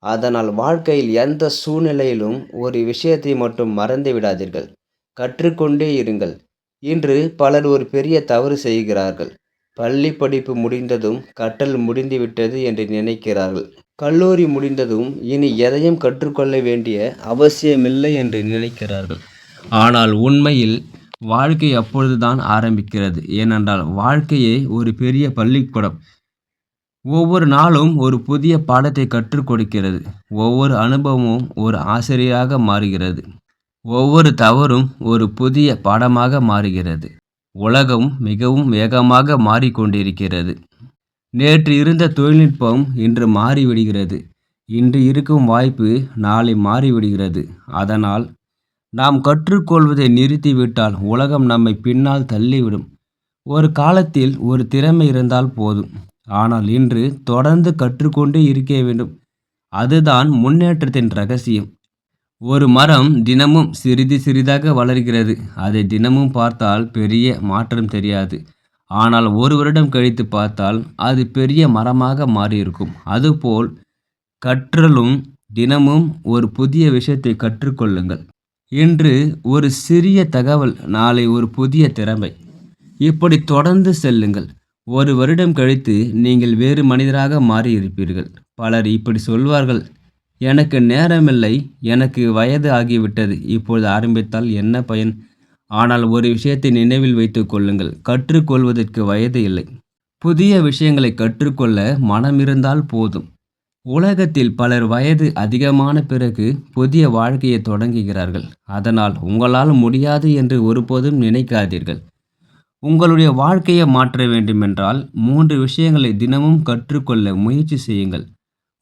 அதனால் வாழ்க்கையில் எந்த சூழ்நிலையிலும் ஒரு விஷயத்தை மட்டும் மறந்து விடாதீர்கள், கற்றுக்கொண்டே இருங்கள். இன்று பலர் ஒரு பெரிய தவறு செய்கிறார்கள். பள்ளி படிப்பு முடிந்ததும் கற்றல் முடிந்துவிட்டது என்று நினைக்கிறார்கள். கல்லூரி முடிந்ததும் இனி எதையும் கற்றுக்கொள்ள வேண்டிய அவசியமில்லை என்று நினைக்கிறார்கள். ஆனால் உண்மையில் வாழ்க்கை அப்பொழுதுதான் ஆரம்பிக்கிறது. ஏனென்றால் வாழ்க்கையே ஒரு பெரிய பள்ளிக்கூடம். ஒவ்வொரு நாளும் ஒரு புதிய பாடத்தை கற்றுக் கொடுக்கிறது. ஒவ்வொரு அனுபவமும் ஒரு ஆசிரியராக மாறுகிறது. ஒவ்வொரு தவறும் ஒரு புதிய பாடமாக மாறுகிறது. உலகம் மிகவும் வேகமாக மாறிக்கொண்டிருக்கிறது. நேற்று இருந்த தொழில்நுட்பம் இன்று மாறிவிடுகிறது. இன்று இருக்கும் வாய்ப்பு நாளை மாறிவிடுகிறது. அதனால் நாம் கற்றுக்கொள்வதை நிறுத்திவிட்டால் உலகம் நம்மை பின்னால் தள்ளிவிடும். ஒரு காலத்தில் ஒரு திறமை இருந்தால் போதும். ஆனால் இன்று தொடர்ந்து கற்றுக்கொண்டே இருக்க வேண்டும். அதுதான் முன்னேற்றத்தின் ரகசியம். ஒரு மரம் தினமும் சிறிது சிறிதாக வளர்கிறது. அதை தினமும் பார்த்தால் பெரிய மாற்றம் தெரியாது. ஆனால் ஒரு வருடம் கழித்து பார்த்தால் அது பெரிய மரமாக மாறியிருக்கும். அதுபோல் கற்றலும் தினமும் ஒரு புதிய விஷயத்தை கற்றுக்கொள்ளுங்கள். இன்று ஒரு சிறிய தகவல், நாளை ஒரு புதிய திறமை. இப்படி தொடர்ந்து செல்லுங்கள். ஒரு வருடம் கழித்து நீங்கள் வேறு மனிதராக மாறியிருப்பீர்கள். பலர் இப்படி சொல்வார்கள், எனக்கு நேரமில்லை, எனக்கு வயது ஆகிவிட்டது, இப்பொழுது ஆரம்பித்தால் என்ன பயன்? ஆனால் ஒரு விஷயத்தை நினைவில் வைத்துக் கொள்ளுங்கள், கற்றுக்கொள்வதற்கு வயது இல்லை. புதிய விஷயங்களை கற்றுக்கொள்ள மனம் இருந்தால் போதும். உலகத்தில் பலர் வயது அதிகமான பிறகு புதிய வாழ்க்கையை தொடங்குகிறார்கள். அதனால் உங்களால் முடியாது என்று ஒருபோதும் நினைக்காதீர்கள். உங்களுடைய வாழ்க்கையை மாற்ற வேண்டுமென்றால் 3 விஷயங்களை தினமும் கற்றுக்கொள்ள முயற்சி செய்யுங்கள்.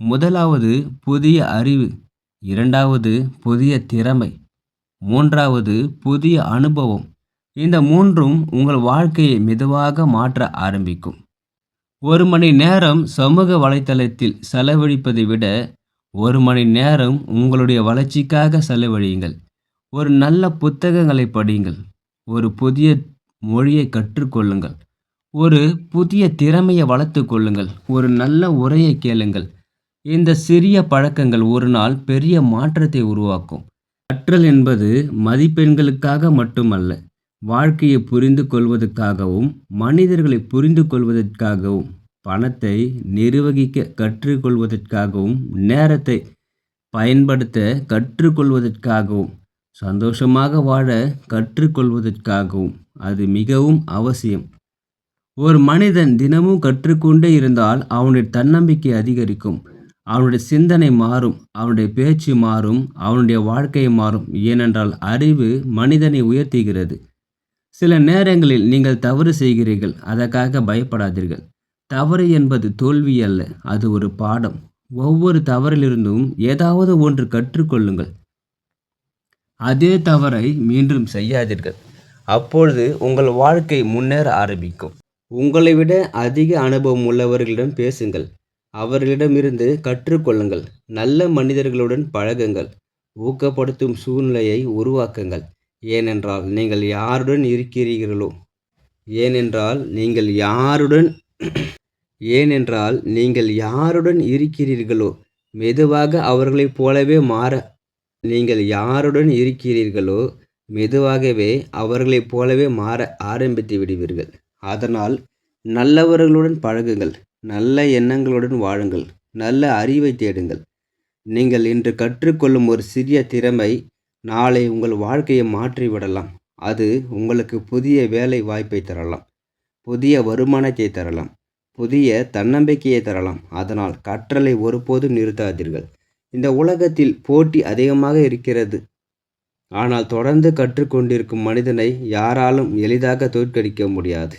முதலாவது புதிய அறிவு, 2வது புதிய திறமை, 3வது புதிய அனுபவம். இந்த 3ம் உங்கள் வாழ்க்கையை மெதுவாக மாற்ற ஆரம்பிக்கும். 1 மணி நேரம் சமூக வலைத்தளத்தில் செலவழிப்பதை விட 1 மணி நேரம் உங்களுடைய வளர்ச்சிக்காக செலவழியுங்கள். ஒரு நல்ல புத்தகங்களை படியுங்கள். ஒரு புதிய மொழியை கற்றுக்கொள்ளுங்கள். ஒரு புதிய திறமையை வளர்த்து கொள்ளுங்கள். ஒரு நல்ல உரையை கேளுங்கள். இந்த சிறிய பழக்கங்கள் ஒரு நாள் பெரிய மாற்றத்தை உருவாக்கும். கற்றல் என்பது மதிப்பெண்களுக்காக மட்டுமல்ல, வாழ்க்கையை புரிந்து கொள்வதற்காகவும், மனிதர்களை புரிந்து கொள்வதற்காகவும், பணத்தை நிர்வகிக்க கற்றுக்கொள்வதற்காகவும், நேரத்தை பயன்படுத்த கற்றுக்கொள்வதற்காகவும், சந்தோஷமாக வாழ கற்றுக்கொள்வதற்காகவும் அது மிகவும் அவசியம். ஒரு மனிதன் தினமும் கற்றுக்கொண்டே இருந்தால் அவனுடைய தன்னம்பிக்கை அதிகரிக்கும். அவனுடைய சிந்தனை மாறும், அவனுடைய பேச்சு மாறும், அவனுடைய வாழ்க்கை மாறும். ஏனென்றால் அறிவு மனிதனை உயர்த்துகிறது. சில நேரங்களில் நீங்கள் தவறு செய்கிறீர்கள், அதற்காக பயப்படாதீர்கள். தவறு என்பது தோல்வி அல்ல, அது ஒரு பாடம். ஒவ்வொரு தவறிலிருந்தும் ஏதாவது ஒன்று கற்றுக்கொள்ளுங்கள். அதே தவறை மீண்டும் செய்யாதீர்கள். அப்பொழுது உங்கள் வாழ்க்கை முன்னேற ஆரம்பிக்கும். உங்களை விட அதிக அனுபவம் உள்ளவர்களிடம் பேசுங்கள். அவர்களிடமிருந்து கற்றுக்கொள்ளுங்கள். நல்ல மனிதர்களுடன் பழகுங்கள். ஊக்கப்படுத்தும் சூழ்நிலையை உருவாக்குங்கள். ஏனென்றால் நீங்கள் யாருடன் இருக்கிறீர்களோ ஏனென்றால் நீங்கள் யாருடன் ஏனென்றால் நீங்கள் யாருடன் இருக்கிறீர்களோ மெதுவாக அவர்களைப் போலவே மாற நீங்கள் யாருடன் இருக்கிறீர்களோ மெதுவாகவே அவர்களைப் போலவே மாற ஆரம்பித்து விடுவீர்கள். அதனால் நல்லவர்களுடன் பழகுங்கள். நல்ல எண்ணங்களுடன் வாழுங்கள். நல்ல அறிவை தேடுங்கள். நீங்கள் இன்று கற்றுக்கொள்ளும் ஒரு சிறிய திறமை நாளை உங்கள் வாழ்க்கையை மாற்றிவிடலாம். அது உங்களுக்கு புதிய வேலை வாய்ப்பை தரலாம், புதிய வருமானத்தை தரலாம், புதிய தன்னம்பிக்கையை தரலாம். அதனால் கற்றலை ஒருபோதும் நிறுத்தாதீர்கள். இந்த உலகத்தில் போட்டி அதிகமாக இருக்கிறது. ஆனால் தொடர்ந்து கற்றுக்கொண்டிருக்கும் மனிதனை யாராலும் எளிதாக தோற்கடிக்க முடியாது.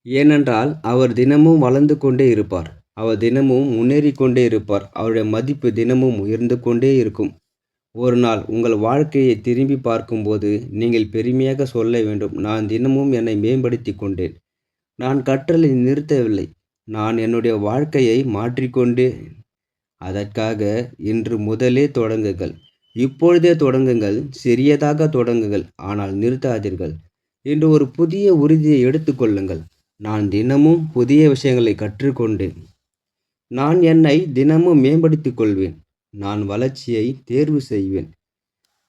ஏனென்றால் அவர் தினமும் வளர்ந்து கொண்டே இருப்பார். அவர் தினமும் முன்னேறி கொண்டே இருப்பார். அவருடைய மதிப்பு தினமும் உயர்ந்து கொண்டே இருக்கும். ஒரு நாள் உங்கள் வாழ்க்கையை திரும்பி பார்க்கும்போது நீங்கள் பெருமையாக சொல்ல வேண்டும், நான் தினமும் என்னை மேம்படுத்தி கொண்டேன். நான் கற்றலை நிறுத்தவில்லை. நான் என்னுடைய வாழ்க்கையை மாற்றிக்கொண்டே. அதற்காக இன்று முதலே தொடங்குங்கள். இப்பொழுதே தொடங்குங்கள். சிறியதாக தொடங்குங்கள். ஆனால் நிறுத்தாதீர்கள். இன்று ஒரு புதிய உறுதியை எடுத்துக்கொள்ளுங்கள். நான் தினமும் புதிய விஷயங்களை கற்றுக்கொண்டேன். நான் என்னை தினமும் மேம்படுத்திக் கொள்வேன். நான் வளர்ச்சியை தேர்வு செய்வேன்.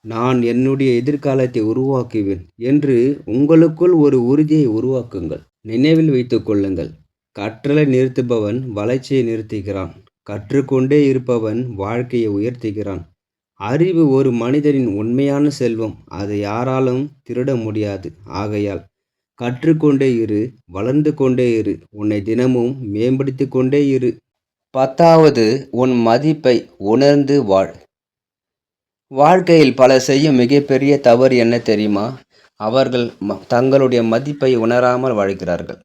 நான் என்னுடைய எதிர்காலத்தை உருவாக்குவேன் என்று உங்களுக்குள் ஒரு உறுதியை உருவாக்குங்கள். நினைவில் வைத்துக் கொள்ளுங்கள், கற்றலை நிறுத்துபவன் வளர்ச்சியை நிறுத்துகிறான். கற்றுக்கொண்டே இருப்பவன் வாழ்க்கையை உயர்த்துகிறான். அறிவு ஒரு மனிதனின் உண்மையான செல்வம். அதை யாராலும் திருட முடியாது. ஆகையால் கற்றுக்கொண்டே இரு, வளர்ந்து கொண்டே இரு, உன்னை தினமும் மேம்படுத்தி கொண்டே இரு. 10வது, உன் மதிப்பை உணர்ந்து வாழ். வாழ்க்கையில் பலர் செய்யும் மிகப்பெரிய தவறு என்ன தெரியுமா? அவர்கள் தங்களுடைய மதிப்பை உணராமல் வாழ்கிறார்கள்.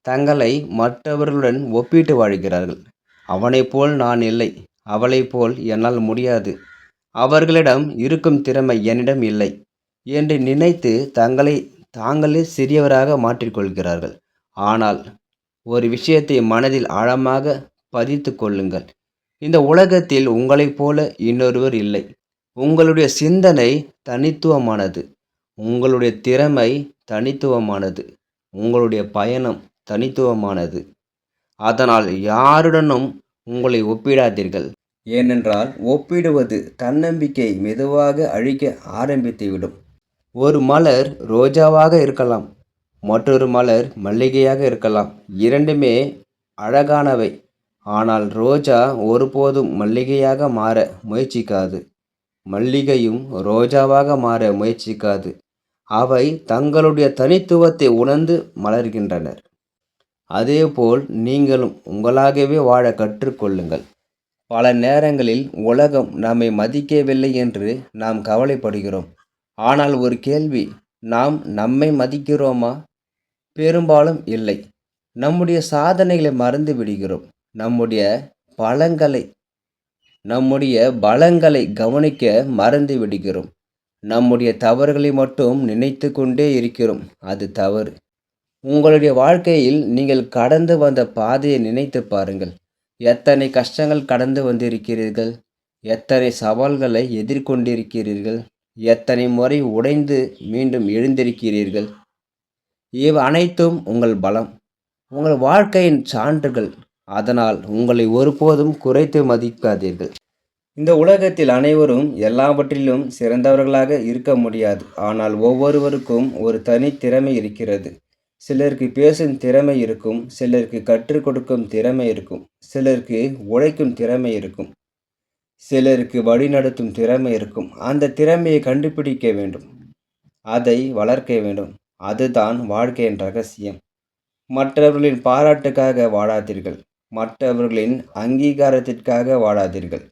தங்களை மற்றவர்களுடன் ஒப்பிட்டு வாழ்கிறார்கள். அவனைப் போல் நான் இல்லை, அவளைப் போல் என்னால் முடியாது, அவர்களிடம் இருக்கும் திறமை என்னிடம் இல்லை என்று நினைத்து தாங்களே சிறியவராக மாற்றிக்கொள்கிறார்கள். ஆனால் ஒரு விஷயத்தை மனதில் ஆழமாக பதித்துக் கொள்ளுங்கள். இந்த உலகத்தில் உங்களைப் போல இன்னொருவர் இல்லை. உங்களுடைய சிந்தனை தனித்துவமானது. உங்களுடைய திறமை தனித்துவமானது. உங்களுடைய பயணம் தனித்துவமானது. அதனால் யாருடனும் உங்களை ஒப்பிடாதீர்கள். ஏனென்றால் ஒப்பிடுவது தன்னம்பிக்கையை மெதுவாக அழிக்க ஆரம்பித்துவிடும். ஒரு மலர் ரோஜாவாக இருக்கலாம், மற்றொரு மலர் மல்லிகையாக இருக்கலாம். இரண்டுமே அழகானவை. ஆனால் ரோஜா ஒருபோதும் மல்லிகையாக மாற முயற்சிக்காது. மல்லிகையும் ரோஜாவாக மாற முயற்சிக்காது. அவை தங்களுடைய தனித்துவத்தை உணர்ந்து மலர்கின்றனர். அதேபோல் நீங்களும் உங்களாகவே வாழ கற்றுக்கொள்ளுங்கள். பல நேரங்களில் உலகம் நம்மை மதிக்கவில்லை என்று நாம் கவலைப்படுகிறோம். ஆனால் ஒரு கேள்வி, நாம் நம்மை மதிக்கிறோமா? பெரும்பாலும் இல்லை. நம்முடைய சாதனைகளை மறந்து விடுகிறோம். பலங்களை நம்முடைய பலங்களை கவனிக்க மறந்து விடுகிறோம். நம்முடைய தவறுகளை மட்டும் நினைத்து கொண்டே இருக்கிறோம். அது தவறு. உங்களுடைய வாழ்க்கையில் நீங்கள் கடந்து வந்த பாதையை நினைத்து பாருங்கள். எத்தனை கஷ்டங்கள் கடந்து வந்திருக்கிறீர்கள்? எத்தனை சவால்களை எதிர்கொண்டிருக்கிறீர்கள்? எத்தனை முறை உடைந்து மீண்டும் எழுந்திருக்கிறீர்கள்? இவை அனைத்தும் உங்கள் பலம், உங்கள் வாழ்க்கையின் சான்றுகள். அதனால் உங்களை ஒருபோதும் குறைத்து மதிக்காதீர்கள். இந்த உலகத்தில் அனைவரும் எல்லாவற்றிலும் சிறந்தவர்களாக இருக்க முடியாது. ஆனால் ஒவ்வொருவருக்கும் ஒரு தனி திறமை இருக்கிறது. சிலருக்கு பேசும் திறமை இருக்கும், சிலருக்கு கற்றுக் கொடுக்கும் திறமை இருக்கும், சிலருக்கு உழைக்கும் திறமை இருக்கும், சிலருக்கு வழிநடத்தும் திறமை இருக்கும். அந்த திறமையை கண்டுபிடிக்க வேண்டும், அதை வளர்க்க வேண்டும். அதுதான் வாழ்க்கையின் ரகசியம். மற்றவர்களின் பாராட்டுக்காக வாழாதீர்கள். மற்றவர்களின் அங்கீகாரத்திற்காக வாழாதீர்கள்.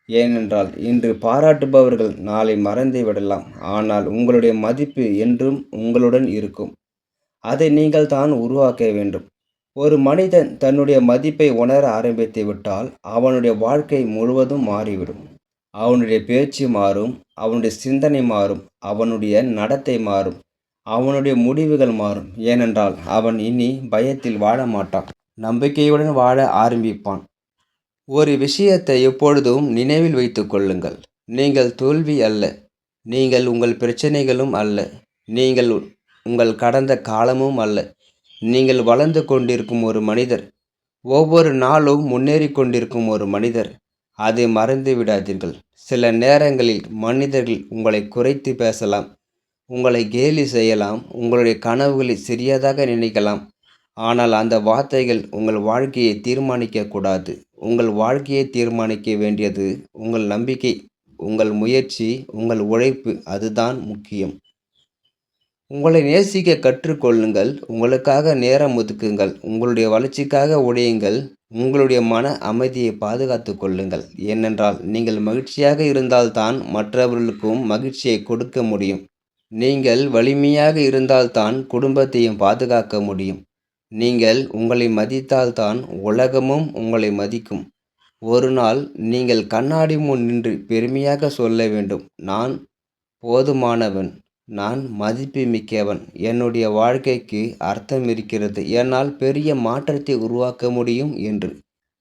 ஏனென்றால் இன்று பாராட்டுபவர்கள் நாளை மறந்து விடலாம். ஆனால் உங்களுடைய மதிப்பு என்றும் உங்களுடன் இருக்கும். அதை நீங்கள் தான் உருவாக்க வேண்டும். ஒரு மனிதன் தன்னுடைய மதிப்பை உணர ஆரம்பித்து விட்டால் அவனுடைய வாழ்க்கை முழுவதும் மாறிவிடும். அவனுடைய பேச்சு மாறும், அவனுடைய சிந்தனை மாறும், அவனுடைய நடத்தை மாறும், அவனுடைய முடிவுகள் மாறும். ஏனென்றால் அவன் இனி பயத்தில் வாழ மாட்டான், நம்பிக்கையுடன் வாழ ஆரம்பிப்பான். ஒரு விஷயத்தை எப்பொழுதும் நினைவில் வைத்துக் கொள்ளுங்கள். நீங்கள் தோல்வி அல்ல. நீங்கள் உங்கள் பிரச்சனைகளும் அல்ல. நீங்கள் உங்கள் கடந்த காலமும் அல்ல. நீங்கள் வளர்ந்து கொண்டிருக்கும் ஒரு மனிதர். ஒவ்வொரு நாளும் முன்னேறி கொண்டிருக்கும் ஒரு மனிதர். அதை மறந்து விடாதீர்கள். சில நேரங்களில் மனிதர்கள் உங்களை குறைத்து பேசலாம், உங்களை கேலி செய்யலாம், உங்களுடைய கனவுகளை சிறியதாக நினைக்கலாம். ஆனால் அந்த வார்த்தைகள் உங்கள் வாழ்க்கையை தீர்மானிக்கக்கூடாது. உங்கள் வாழ்க்கையை தீர்மானிக்க வேண்டியது உங்கள் நம்பிக்கை, உங்கள் முயற்சி, உங்கள் உழைப்பு. அதுதான் முக்கியம். உங்களை நேசிக்க கற்றுக்கொள்ளுங்கள். உங்களுக்காக நேரம் ஒதுக்குங்கள். உங்களுடைய வளர்ச்சிக்காக உழையுங்கள். உங்களுடைய மன அமைதியை பாதுகாத்து கொள்ளுங்கள். ஏனென்றால் நீங்கள் மகிழ்ச்சியாக இருந்தால்தான் மற்றவர்களுக்கும் மகிழ்ச்சியை கொடுக்க முடியும். நீங்கள் வலிமையாக இருந்தால்தான் குடும்பத்தையும் பாதுகாக்க முடியும். நீங்கள் உங்களை மதித்தால்தான் உலகமும் உங்களை மதிக்கும். ஒரு நாள் நீங்கள் கண்ணாடி முன் நின்று பெருமையாக சொல்ல வேண்டும், நான் போதுமானவன், நான் மதிப்பு மிக்கவன், என்னுடைய வாழ்க்கைக்கு அர்த்தம் இருக்கிறது, என்னால் பெரிய மாற்றத்தை உருவாக்க முடியும் என்று.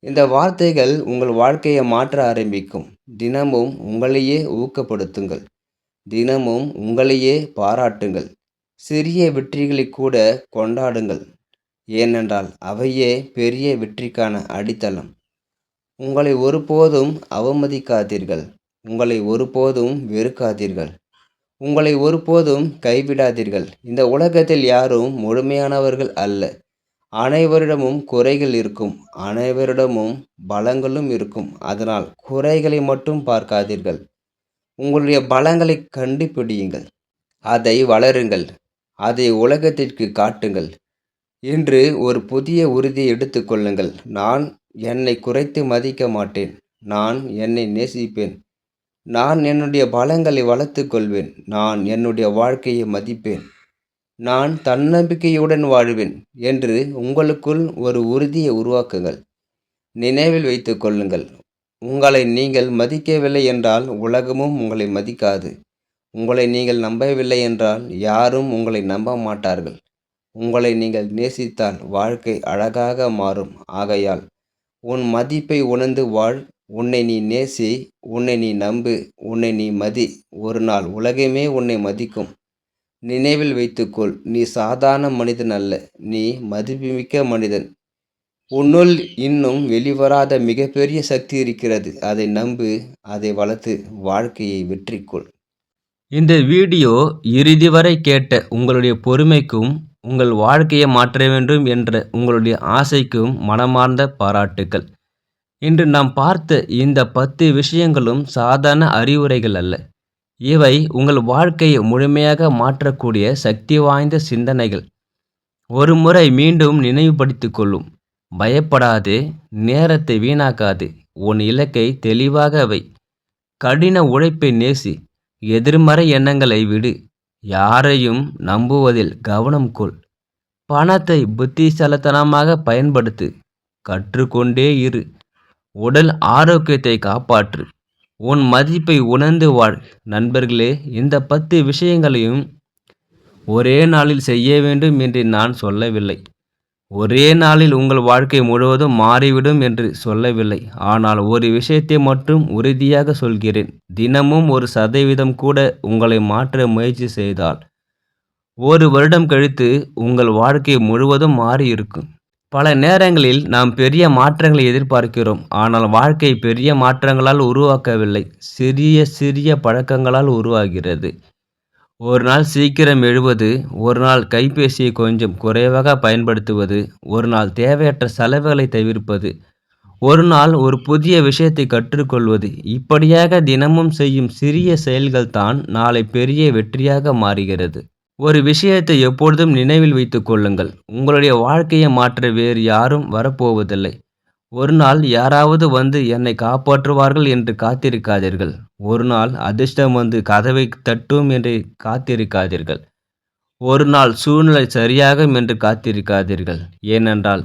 இந்த வார்த்தைகள் உங்கள் வாழ்க்கையை மாற்ற ஆரம்பிக்கும். தினமும் உங்களையே ஊக்கப்படுத்துங்கள். தினமும் உங்களையே பாராட்டுங்கள். சிறிய வெற்றிகளை கூட கொண்டாடுங்கள். ஏனென்றால் அவையே பெரிய வெற்றிக்கான அடித்தளம். உங்களை ஒருபோதும் அவமதிக்காதீர்கள். உங்களை ஒருபோதும் வெறுக்காதீர்கள். உங்களை ஒருபோதும் கைவிடாதீர்கள். இந்த உலகத்தில் யாரும் முழுமையானவர்கள் அல்ல. அனைவரிடமும் குறைகள் இருக்கும், அனைவரிடமும் பலங்களும் இருக்கும். அதனால் குறைகளை மட்டும் பார்க்காதீர்கள். உங்களுடைய பலங்களை கண்டுபிடியுங்கள். அதை வளருங்கள். அதை உலகத்திற்கு காட்டுங்கள். இன்று ஒரு புதிய உறுதியை எடுத்துக்கொள்ளுங்கள். நான் என்னை குறைத்து மதிக்க மாட்டேன். நான் என்னை நேசிப்பேன். நான் என்னுடைய பலங்களை வளர்த்துக் கொள்வேன். நான் என்னுடைய வாழ்க்கையை மதிப்பேன். நான் தன்னம்பிக்கையுடன் வாழ்வேன் என்று உங்களுக்குள் ஒரு உறுதியை உருவாக்குங்கள். நினைவில் வைத்துக் கொள்ளுங்கள். உங்களை நீங்கள் மதிக்கவில்லை என்றால் உலகமும் உங்களை மதிக்காது. உங்களை நீங்கள் நம்பவில்லை என்றால் யாரும் உங்களை நம்ப மாட்டார்கள். உங்களை நீங்கள் நேசித்தால் வாழ்க்கை அழகாக மாறும். ஆகையால் உன் மதிப்பை உணர்ந்து வாழ். உன்னை நீ நேசி. உன்னை நீ நம்பு. உன்னை நீ மதி. ஒரு நாள் உலகமே உன்னை மதிக்கும். நினைவில் வைத்துக்கொள், நீ சாதாரண மனிதன் அல்ல. நீ மதிப்புமிக்க மனிதன். உன்னுள் இன்னும் வெளிவராத மிகப்பெரிய சக்தி இருக்கிறது. அதை நம்பு. அதை வளர்த்து வாழ்க்கையை வெற்றிக்கொள். இந்த வீடியோ இறுதி வரை கேட்ட உங்களுடைய பொறுமைக்கும், உங்கள் வாழ்க்கையை மாற்ற வேண்டும் என்ற உங்களுடைய ஆசைக்கும் மனமார்ந்த பாராட்டுக்கள். இன்று நாம் பார்த்த இந்த 10 விஷயங்களும் சாதாரண அறிவுரைகள் அல்ல. இவை உங்கள் வாழ்க்கையை முழுமையாக மாற்றக்கூடிய சக்தி வாய்ந்த சிந்தனைகள். ஒரு முறை மீண்டும் நினைவுபடுத்திக் கொள்ளும். பயப்படாதே, நேரத்தை வீணாக்காதே, உன் இலக்கை தெளிவாக வை. கடின உழைப்பை நேசி. எதிர்மறை எண்ணங்களை விடு. யாரையும் நம்புவதில் கவனம் கொள். பணத்தை புத்திசாலித்தனமாக பயன்படுத்து. கற்றுக்கொண்டே இரு. உடல் ஆரோக்கியத்தை காப்பாற்று. உன் மதிப்பை உணர்ந்து வாழ். நண்பர்களே, இந்த 10 விஷயங்களையும் ஒரே நாளில் செய்ய வேண்டும் என்று நான் சொல்லவில்லை. ஒரே நாளில் உங்கள் வாழ்க்கை முழுவதும் மாறிவிடும் என்று சொல்லவில்லை. ஆனால் ஒரு விஷயத்தை மட்டும் உறுதியாக சொல்கிறேன். தினமும் 1% கூட உங்களை மாற்ற முயற்சி செய்தால் 1 வருடம் கழித்து உங்கள் வாழ்க்கை முழுவதும் மாறி இருக்கும். பல நேரங்களில் நாம் பெரிய மாற்றங்களை எதிர்பார்க்கிறோம். ஆனால் வாழ்க்கை பெரிய மாற்றங்களால் உருவாக்கவில்லை, சிறிய சிறிய பழக்கங்களால் உருவாகிறது. ஒரு நாள் சீக்கிரம் எழுவது, ஒரு நாள் கைபேசியை கொஞ்சம் குறைவாக பயன்படுத்துவது, ஒரு நாள் தேவையற்ற செலவுகளை தவிர்ப்பது, ஒரு நாள் ஒரு புதிய விஷயத்தை கற்றுக்கொள்வது. இப்படியாக தினமும் செய்யும் சிறிய செயல்கள் தான் நாளை பெரிய வெற்றியாக மாறுகிறது. ஒரு விஷயத்தை எப்பொழுதும் நினைவில் வைத்துக் கொள்ளுங்கள். உங்களுடைய வாழ்க்கையை மாற்ற வேறு யாரும் வரப்போவதில்லை. ஒரு நாள் யாராவது வந்து என்னை காப்பாற்றுவார்கள் என்று காத்திருக்காதீர்கள். ஒரு நாள் அதிர்ஷ்டம் வந்து கதவை தட்டும் என்று காத்திருக்காதீர்கள். ஒரு நாள் சூழ்நிலை சரியாகும் என்று காத்திருக்காதீர்கள். ஏனென்றால்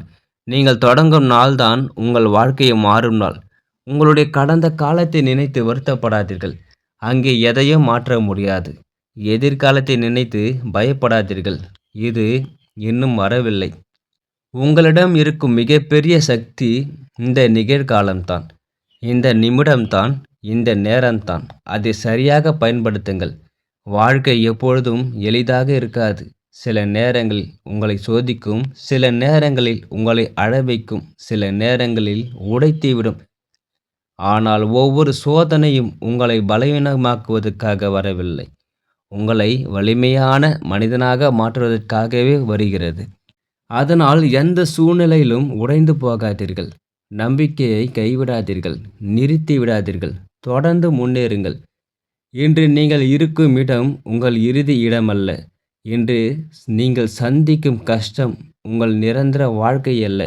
நீங்கள் தொடங்கும் நாள்தான் உங்கள் வாழ்க்கையை மாறும் நாள். உங்களுடைய கடந்த காலத்தை நினைத்து வருத்தப்படாதீர்கள். அங்கே எதையும் மாற்ற முடியாது. எதிர்காலத்தை நினைத்து பயப்படாதீர்கள். இது இன்னும் வரவில்லை. உங்களிடம் இருக்கும் மிகப்பெரிய சக்தி இந்த நிகழ்காலம்தான், இந்த நிமிடம்தான், இந்த நேரம்தான். அதை சரியாக பயன்படுத்துங்கள். வாழ்க்கை எப்பொழுதும் எளிதாக இருக்காது. சில நேரங்களில் உங்களை சோதிக்கும், சில நேரங்களில் உங்களை அழ வைக்கும், சில நேரங்களில் உடைத்துவிடும். ஆனால் ஒவ்வொரு சோதனையும் உங்களை பலவீனமாக்குவதற்காக வரவில்லை. உங்களை வலிமையான மனிதனாக மாற்றுவதற்காகவே வருகிறது. அதனால் எந்த சூழ்நிலையிலும் உடைந்து போகாதீர்கள். நம்பிக்கையை கைவிடாதீர்கள். நிறுத்தி விடாதீர்கள். தொடர்ந்து முன்னேறுங்கள். இன்று நீங்கள் இருக்கும் இடம் உங்கள் இறுதி இடமல்ல. இன்று நீங்கள் சந்திக்கும் கஷ்டம் உங்கள் நிரந்தர வாழ்க்கை அல்ல.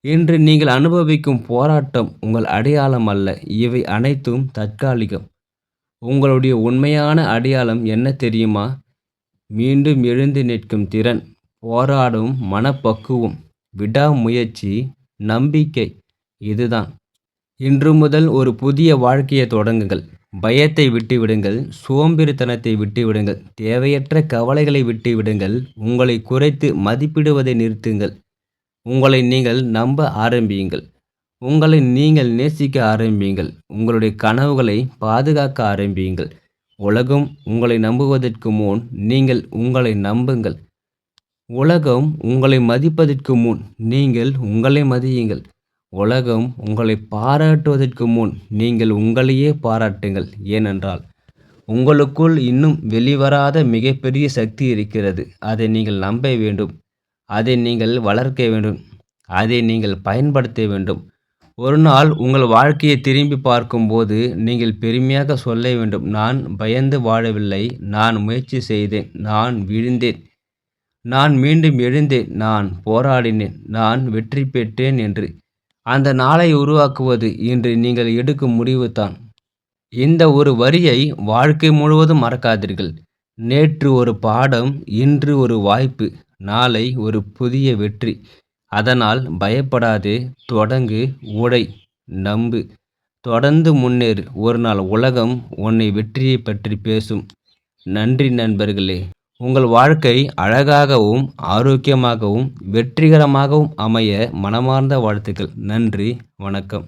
இன்று நீங்கள் அனுபவிக்கும் போராட்டம் உங்கள் அடையாளம் அல்ல. இவை அனைத்தும் தற்காலிகம். உங்களுடைய உண்மையான அடையாளம் என்ன தெரியுமா? மீண்டும் எழுந்து நிற்கும் திறன், போராடும் மனப்பக்குவம், விடாமுயற்சி, நம்பிக்கை. இதுதான். இன்று முதல் ஒரு புதிய வாழ்க்கையை தொடங்குங்கள். பயத்தை விட்டுவிடுங்கள். சோம்பேறித்தனத்தை விட்டுவிடுங்கள். தேவையற்ற கவலைகளை விட்டுவிடுங்கள். உங்களை குறைத்து மதிப்பிடுவதை நிறுத்துங்கள். உங்களை நீங்கள் நம்ப ஆரம்பியுங்கள். உங்களை நீங்கள் நேசிக்க ஆரம்பியுங்கள். உங்களுடைய கனவுகளை பாதுகாக்க ஆரம்பியுங்கள். உலகம் உங்களை நம்புவதற்கு முன் நீங்கள் உங்களை நம்புங்கள். உலகம் உங்களை மதிப்பதற்கு முன் நீங்கள் உங்களை மதியுங்கள். உலகம் உங்களை பாராட்டுவதற்கு முன் நீங்கள் உங்களையே பாராட்டுங்கள். ஏனென்றால் உங்களுக்குள் இன்னும் வெளிவராத மிகப்பெரிய சக்தி இருக்கிறது. அதை நீங்கள் நம்ப வேண்டும். அதை நீங்கள் வளர்க்க வேண்டும். அதை நீங்கள் பயன்படுத்த வேண்டும். ஒரு நாள் உங்கள் வாழ்க்கையை திரும்பி பார்க்கும்போது நீங்கள் பெருமையாக சொல்ல வேண்டும், நான் பயந்து வாழவில்லை, நான் முயற்சி செய்தேன், நான் விழுந்தேன், நான் மீண்டும் எழுந்தேன், நான் போராடினேன், நான் வெற்றி பெற்றேன் என்று. அந்த நாளை உருவாக்குவது இன்று நீங்கள் எடுக்கும் முடிவு தான். இந்த ஒரு வரியை வாழ்க்கை முழுவதும் மறக்காதீர்கள். நேற்று ஒரு பாடம், இன்று ஒரு வாய்ப்பு, நாளை ஒரு புதிய வெற்றி. அதனால் பயப்படாதே, தொடங்கு, உடை, நம்பு. தொடர்ந்து முன்னேறு. ஒரு நாள் உலகம் உன்னை வெற்றியைப் பற்றி பேசும். நன்றி நண்பர்களே. உங்கள் வாழ்க்கை அழகாகவும், ஆரோக்கியமாகவும், வெற்றிகரமாகவும் அமைய மனமார்ந்த வாழ்த்துக்கள். நன்றி. வணக்கம்.